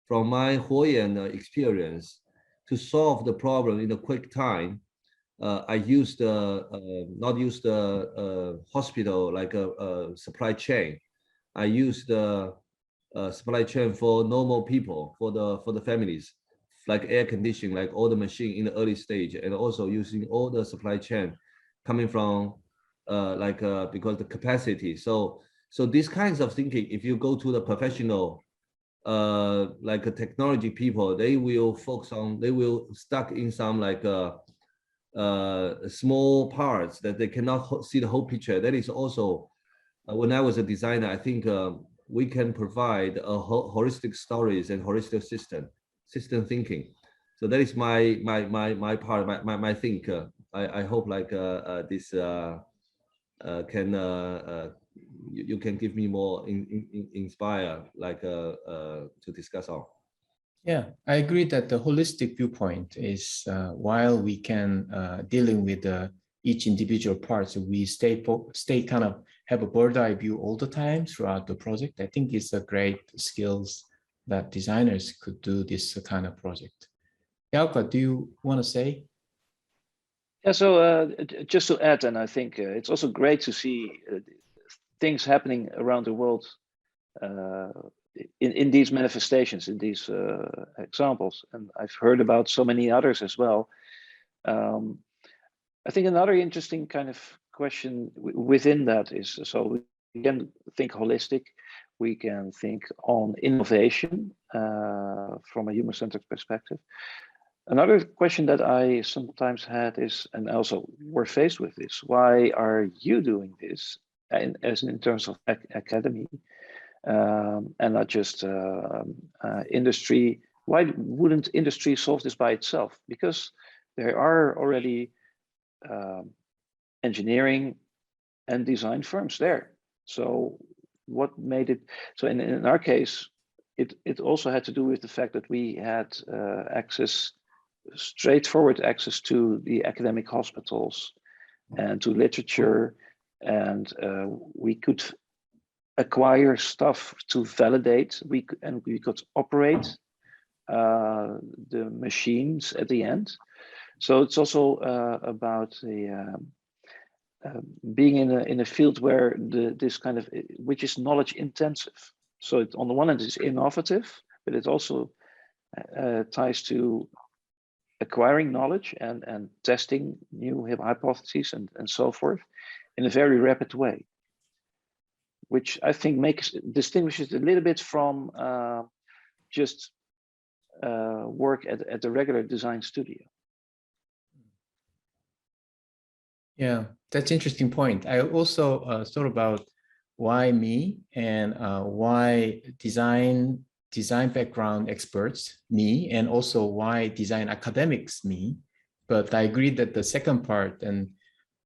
From my Huoyan experience, to solve the problem in a quick time, I used not use the hospital like a supply chain. I used the supply chain for normal people, for the families, like air conditioning, like all the machine in the early stage, and also using all the supply chain coming from because the capacity. So these kinds of thinking, if you go to the professional like technology people, they will focus on, they will stuck in some like small parts that they cannot see the whole picture. That is also when I was a designer, I think we can provide a holistic stories and holistic system thinking. So that is my part, my think. I hope like this can you can give me more inspire like to discuss on. Yeah, I agree that the holistic viewpoint is while we can dealing with each individual parts, we stay kind of have a bird's eye view all the time throughout the project. I think it's a great skills that designers could do this kind of project. Jouke, do you want to say? Yeah, so just to add, and I think it's also great to see things happening around the world in these manifestations, in these examples, and I've heard about so many others as well. I think another interesting kind of question within that is, so we can think holistic, we can think on innovation from a human-centered perspective. Another question that I sometimes had is, and also we're faced with this, why are you doing this as in terms of academy and not just industry? Why wouldn't industry solve this by itself? Because there are already engineering and design firms there. So what made it, so in our case, it also had to do with the fact that we had straightforward access to the academic hospitals and to literature, and we could acquire stuff to validate. We could operate the machines at the end. So it's also about the being in a field where this kind of, which is knowledge intensive. So on the one hand, it's innovative, but it also ties to acquiring knowledge and testing new hypotheses and so forth in a very rapid way, which I think distinguishes a little bit from just work at the regular design studio. Yeah, that's an interesting point. I also thought about why me and why design background experts, me, and also why design academics, me. But I agree that the second part, and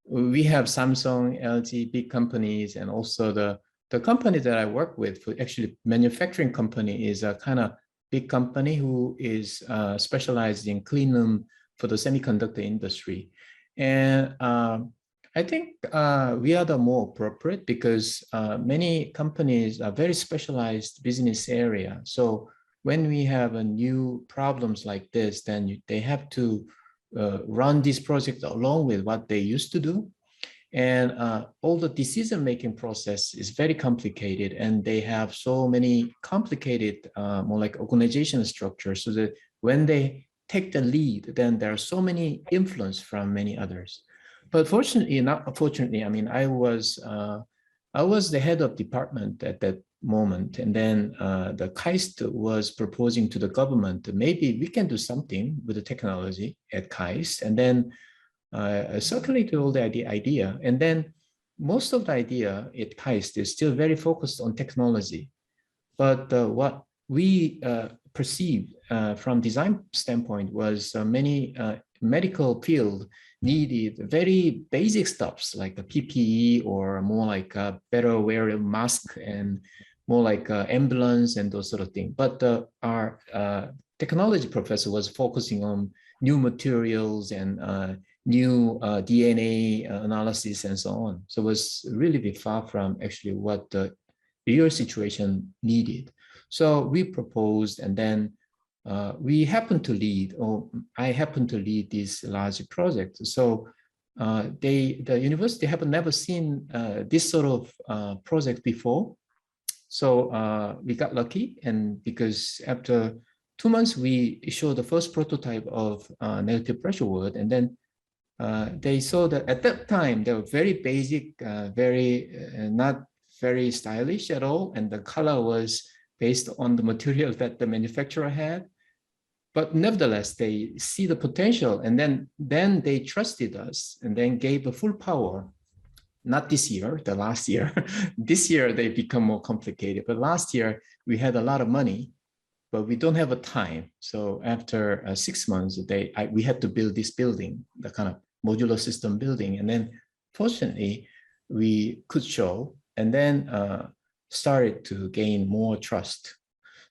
we have Samsung, LG, big companies, and also the company that I work with, actually manufacturing company, is a kind of big company who is specialized in clean room for the semiconductor industry. And I think we are the more appropriate because many companies are very specialized business area. So when we have a new problems like this, then they have to run this project along with what they used to do. And all the decision-making process is very complicated, and they have so many complicated, more like organizational structures, so that when they take the lead, then there are so many influence from many others. But fortunately, not unfortunately, I mean, I was the head of department at that moment, and then the KAIST was proposing to the government that maybe we can do something with the technology at KAIST, and then I circulated all the idea, and then most of the idea at KAIST is still very focused on technology. But what we perceived from design standpoint was many medical field needed very basic stuffs like the PPE or more like a better wearable mask and more like ambulance and those sort of things. But our technology professor was focusing on new materials and new DNA analysis and so on. So it was really be far from actually what the real situation needed. So we proposed, and then we happened to lead, or I happened to lead this large project. So the university have never seen this sort of project before. So we got lucky, and because after 2 months, we showed the first prototype of negative pressure wood, and then they saw that at that time, they were very basic, not very stylish at all, and the color was based on the material that the manufacturer had. But nevertheless, they see the potential, and then they trusted us and then gave the full power. Not this year, the last year. This year, they become more complicated. But last year, we had a lot of money, but we don't have a time. So after 6 months, we had to build this building, the kind of modular system building. And then fortunately, we could show, and then started to gain more trust.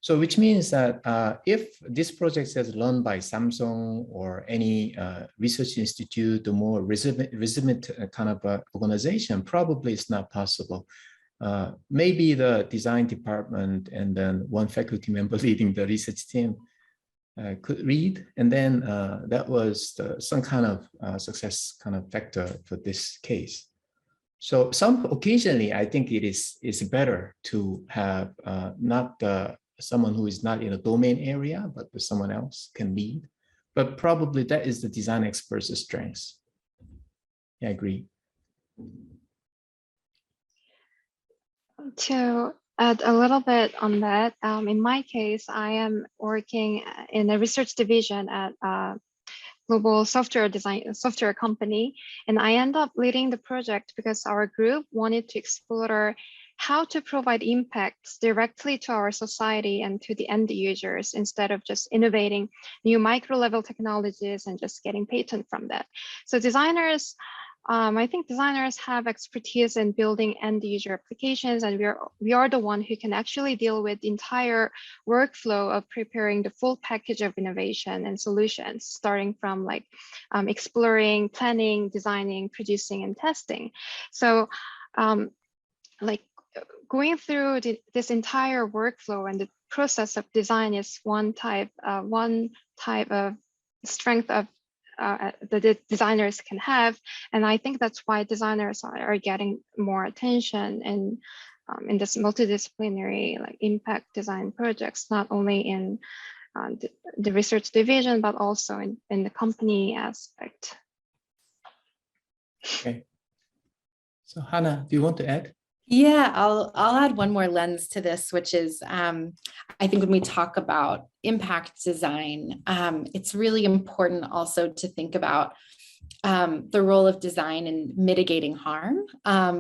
So which means that if this project is run by Samsung or any research institute or more resilient kind of organization, probably it's not possible. Maybe the design department and then one faculty member leading the research team could read, and then that was some kind of success kind of factor for this case. So occasionally, I think it is better to have not someone who is not in a domain area, but someone else can lead. But probably that is the design expert's strength. Yeah, I agree. To add a little bit on that, in my case, I am working in a research division at a global software company, and I end up leading the project because our group wanted to explore how to provide impacts directly to our society and to the end users instead of just innovating new micro-level technologies and just getting patent from that. So designers, I think designers have expertise in building end user applications, and we are the one who can actually deal with the entire workflow of preparing the full package of innovation and solutions, starting from like exploring, planning, designing, producing, and testing. So like going through this entire workflow and the process of design is one type of strength of the designers can have, and I think that's why designers are getting more attention in this multidisciplinary like impact design projects, not only in the research division but also in the company aspect. Okay. So Hannah, do you want to add? Yeah, I'll add one more lens to this, which is I think when we talk about impact design, it's really important also to think about the role of design in mitigating harm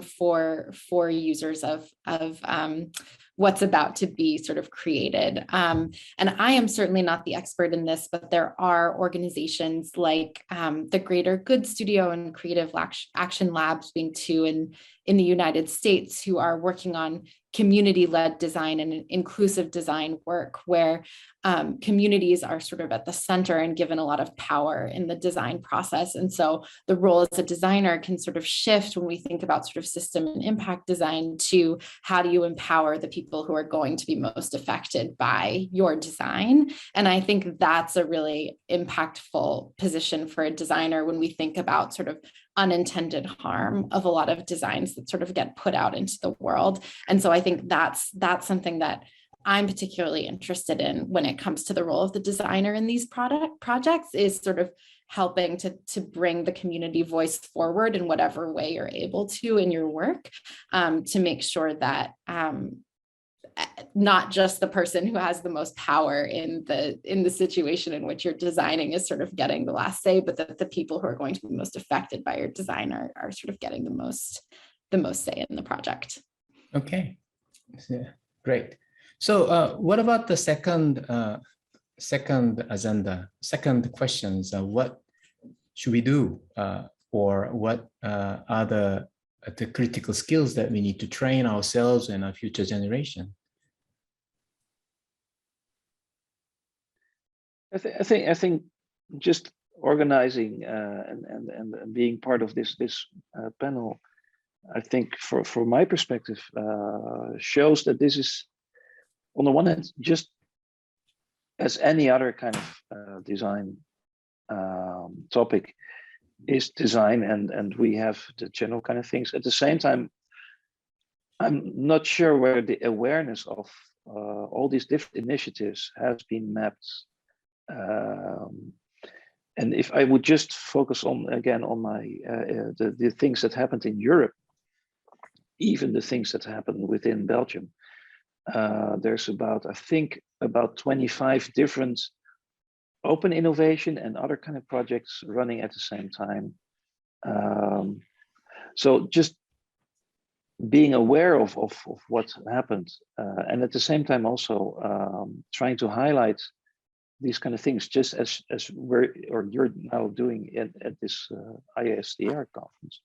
for users of what's about to be sort of created. And I am certainly not the expert in this, but there are organizations like the Greater Good Studio and Creative Action Labs, being two in the United States, who are working on community-led design and inclusive design work, where communities are sort of at the center and given a lot of power in the design process. And so the role as a designer can sort of shift when we think about sort of system and impact design to how do you empower the people who are going to be most affected by your design. And I think that's a really impactful position for a designer when we think about sort of unintended harm of a lot of designs that sort of get put out into the world. And so I think that's something that I'm particularly interested in when it comes to the role of the designer in these projects, is sort of helping to bring the community voice forward in whatever way you're able to in your work, to make sure that not just the person who has the most power in the situation in which you're designing is sort of getting the last say, but that the people who are going to be most affected by your design are sort of getting the most say in the project. Okay, yeah, great. So what about the second agenda, second questions? What should we do, or what are the critical skills that we need to train ourselves and our future generation? I think just organizing and being part of this panel, I think from my perspective shows that this is, on the one hand, just as any other kind of design topic is design, and we have the general kind of things. At the same time, I'm not sure where the awareness of all these different initiatives has been mapped. And if I would just focus on, again, on my the things that happened in Europe, even the things that happened within Belgium, there's I think about 25 different open innovation and other kind of projects running at the same time. So just being aware of what happened, and at the same time also trying to highlight these kind of things, just as you're now doing at this IASDR conference.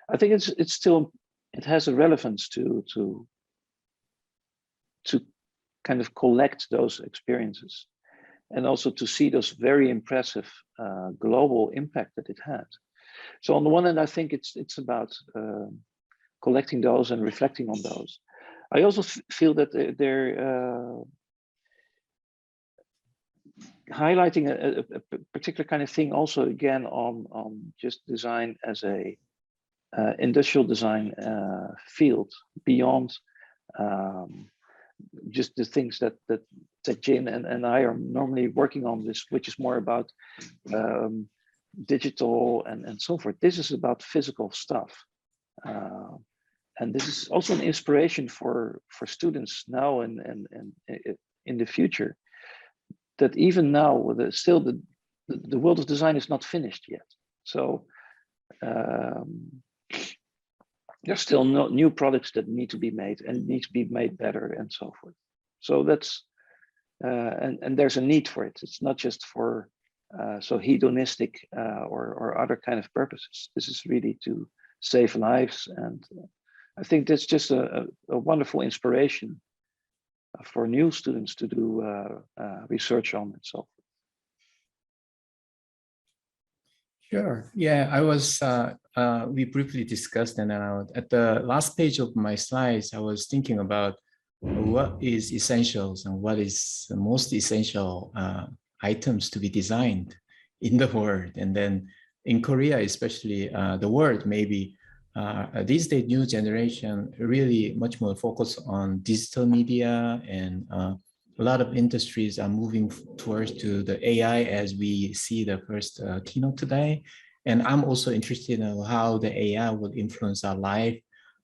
I think it's still, it has a relevance to kind of collect those experiences, and also to see those very impressive global impact that it had. So on the one hand, I think it's about collecting those and reflecting on those. I also feel that they're highlighting a particular kind of thing also, again, on just design as a industrial design field beyond just the things that Tek-Jin and I are normally working on, this, which is more about digital and so forth. This is about physical stuff. And this is also an inspiration for students now and in the future, that even now, still the world of design is not finished yet. So there's still new products that need to be made and need to be made better and so forth. So that's, and there's a need for it. It's not just for so hedonistic or other kind of purposes. This is really to save lives. And I think that's just a wonderful inspiration for new students to do research on and so forth. Sure. Yeah, I was, we briefly discussed, and at the last page of my slides, I was thinking about what is essentials and what is the most essential items to be designed in the world. And then in Korea, especially the world, maybe these days, new generation really much more focused on digital media, and a lot of industries are moving towards to the AI, as we see the first keynote today. And I'm also interested in how the AI will influence our life,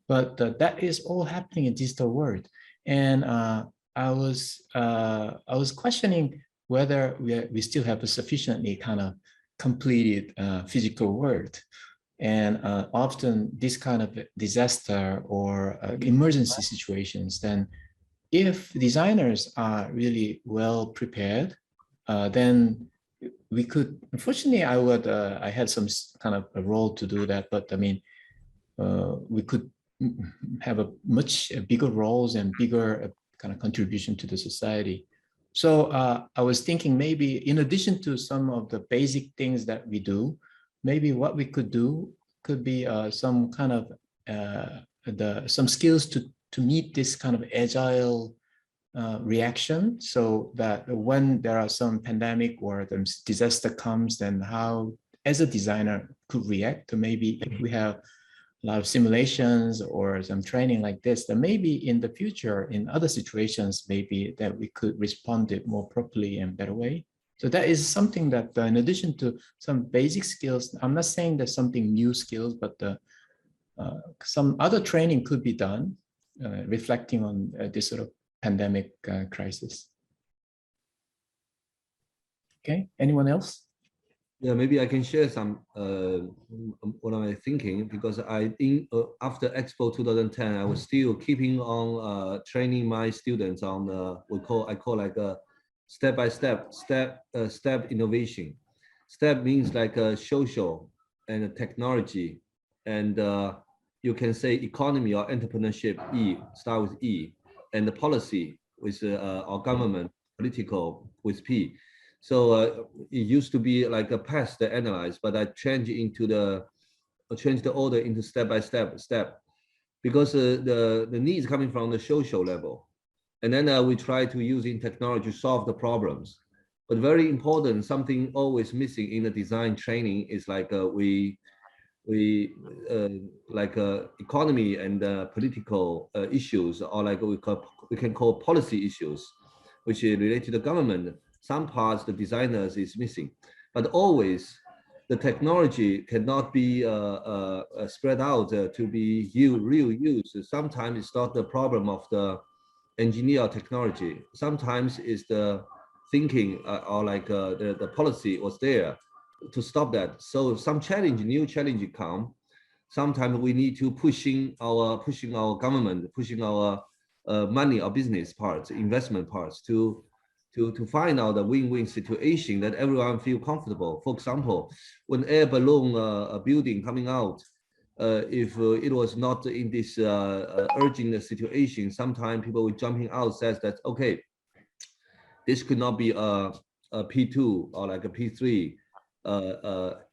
but that is all happening in digital world. And I was questioning whether we still have a sufficiently kind of completed physical world. And often this kind of disaster or emergency situations, then if designers are really well prepared, then we could, unfortunately, I had some kind of a role to do that, but I mean, we could have a much bigger roles and bigger kind of contribution to the society. So I was thinking, maybe in addition to some of the basic things that we do, maybe what we could do could be some kind of some skills to meet this kind of agile reaction, so that when there are some pandemic or the disaster comes, then how, as a designer, could react to, maybe if we have a lot of simulations or some training like this, then maybe in the future, in other situations, maybe that we could respond it more properly and better way. So that is something that, in addition to some basic skills, I'm not saying there's something new skills, but some other training could be done, reflecting on this sort of pandemic crisis. Okay, anyone else? Yeah, maybe I can share some what am I thinking, because after Expo 2010, I was still keeping on training my students on I call like a step innovation. Step means like a social and a technology, and you can say economy or entrepreneurship. E, start with E, and the policy with our government, political with P. So it used to be like a past analyze, but I changed the order into step by step, because the needs coming from the social level. And then we try to using technology to solve the problems. But very important, something always missing in the design training is like economy and political issues, or like we can call policy issues, which is related to the government. Some parts the designers is missing, but always the technology cannot be spread out to be real use. Sometimes it's not the problem of the engineer technology. Sometimes it's the thinking or like the policy was there to stop that. So some new challenge come. Sometimes we need to pushing our government, pushing our money or business parts, investment parts to find out a win-win situation that everyone feel comfortable. For example, when air balloon building coming out, if it was not in this urgent situation, sometimes people will jumping out says that, okay, this could not be a P2 or like a P3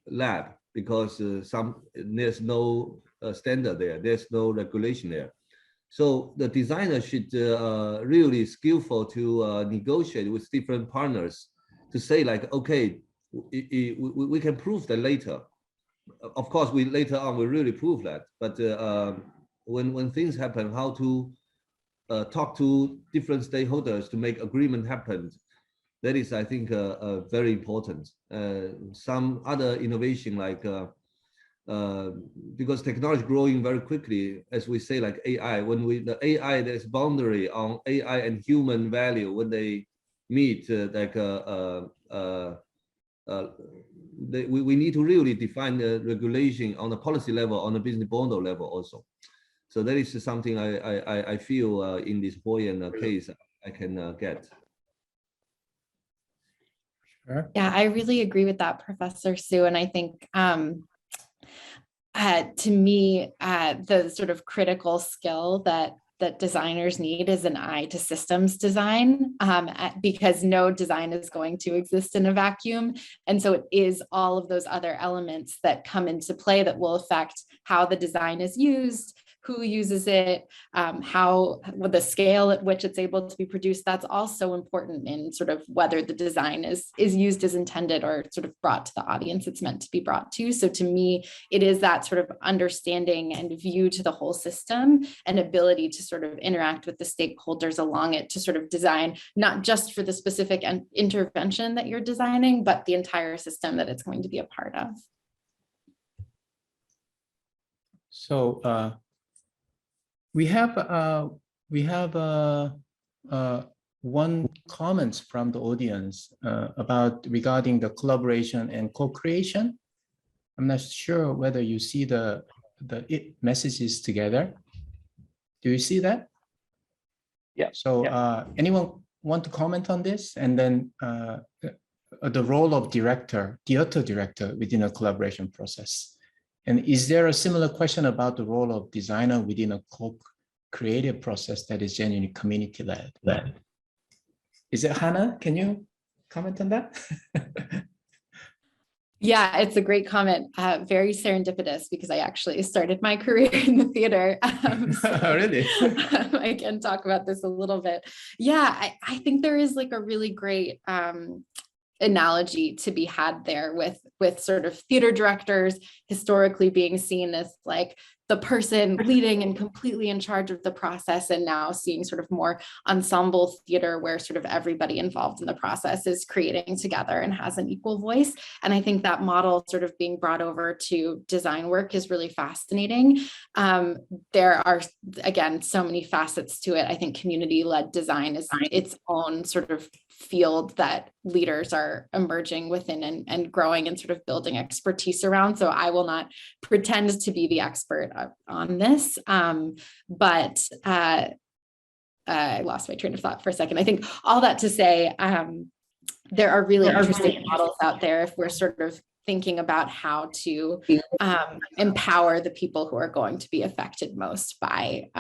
lab, because there's no standard there, there's no regulation there. So the designer should really skillful to negotiate with different partners to say like, okay, we can prove that later. Of course, later on we really prove that. But when things happen, how to talk to different stakeholders to make agreement happen, that is, I think, very important. Some other innovation like. Because technology growing very quickly, as we say, like AI, the AI, there's boundary on AI and human value when they meet, we need to really define the regulation on the policy level, on the business model level also. So that is something I feel in this Boyan case I can get. Sure. Yeah, I really agree with that, Professor Su. And I think to me, the sort of critical skill that designers need is an eye to systems design, because no design is going to exist in a vacuum. And so it is all of those other elements that come into play that will affect how the design is used, who uses it, the scale at which it's able to be produced. That's also important in sort of whether the design is used as intended or sort of brought to the audience it's meant to be brought to. So to me, it is that sort of understanding and view to the whole system and ability to sort of interact with the stakeholders along it to sort of design, not just for the specific intervention that you're designing, but the entire system that it's going to be a part of. So we have one comment from the audience regarding the collaboration and co-creation. I'm not sure whether you see the messages together. Do you see that? Yeah. So anyone want to comment on this? And then the role of theater director within a collaboration process. And is there a similar question about the role of designer within a co-creative process that is genuinely community-led? Is it Hannah? Can you comment on that? Yeah, it's a great comment. Very serendipitous because I actually started my career in the theater. Really? I can talk about this a little bit. Yeah, I think there is like a really great analogy to be had there with sort of theater directors historically being seen as like the person leading and completely in charge of the process, and now seeing sort of more ensemble theater where sort of everybody involved in the process is creating together and has an equal voice. And I think that model sort of being brought over to design work is really fascinating. There are, again, so many facets to it. I think community-led design is its own sort of field that leaders are emerging within and growing and sort of building expertise around. So I will not pretend to be the expert on this, but I lost my train of thought for a second. I think all that to say, there are really interesting models out there if we're sort of thinking about how to empower the people who are going to be affected most by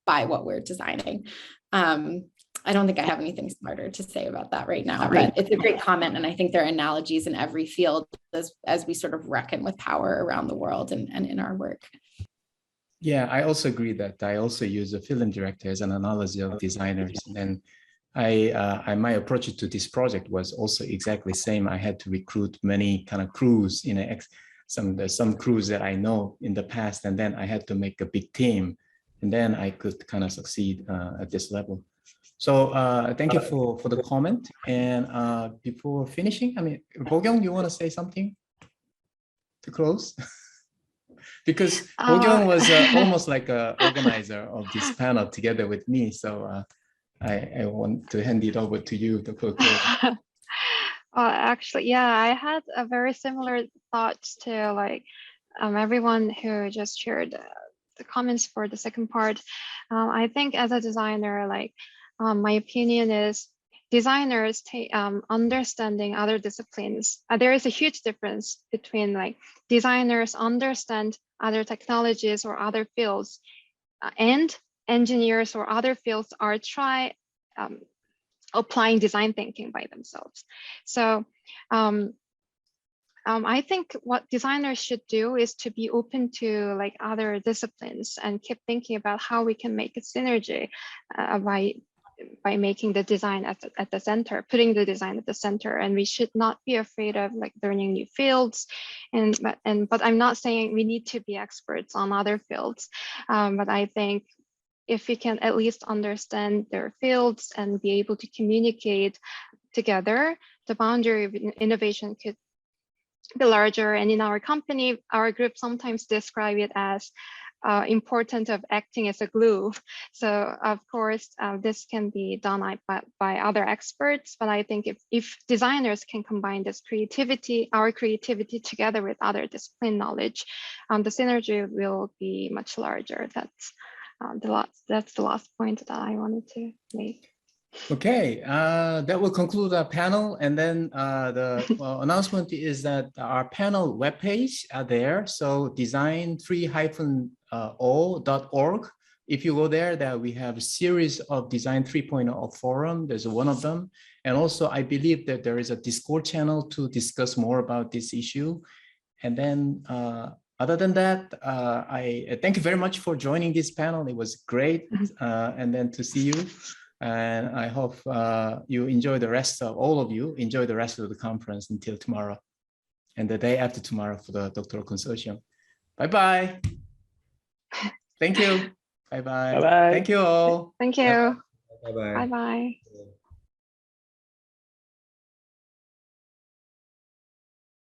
what we're designing. I don't think I have anything smarter to say about that right now, but it's a great comment. And I think there are analogies in every field as we sort of reckon with power around the world and in our work. Yeah, I also agree that I also use a film director as an analogy of designers. And my approach to this project was also exactly same. I had to recruit many kind of crews in some crews that I know in the past, and then I had to make a big team, and then I could kind of succeed at this level. So thank you for the comment. And before finishing, I mean, Bokyung, you want to say something to close? Because Bokyung was almost like an organizer of this panel together with me. So I want to hand it over to you, Dr. Ko. Actually, yeah, I had a very similar thoughts to like everyone who just shared the comments for the second part. I think as a designer, like my opinion is designers understanding other disciplines. There is a huge difference between like designers understand other technologies or other fields, and engineers or other fields are applying design thinking by themselves. So I think what designers should do is to be open to like other disciplines and keep thinking about how we can make a synergy by making the design at the center, putting the design at the center. And we should not be afraid of like learning new fields. But I'm not saying we need to be experts on other fields. But I think if we can at least understand their fields and be able to communicate together, the boundary of innovation could be larger. And in our company, our group sometimes describe it as importance of acting as a glue. So of course, this can be done by other experts, but I think if designers can combine this creativity, our creativity together with other discipline knowledge, the synergy will be much larger. That's the last point that I wanted to make. Okay, that will conclude our panel. And then the announcement is that our panel webpage are there. So design3-o.org. If you go there, that we have a series of Design 3.0 forum. There's one of them. And also, I believe that there is a Discord channel to discuss more about this issue. And then other than that, I thank you very much for joining this panel. It was great. And then to see you. And I hope you enjoy the rest of, all of you, enjoy the rest of the conference until tomorrow and the day after tomorrow for the doctoral consortium. Bye-bye. Thank you. Bye-bye. Bye-bye. Thank you all. Thank you. Bye-bye. Bye-bye.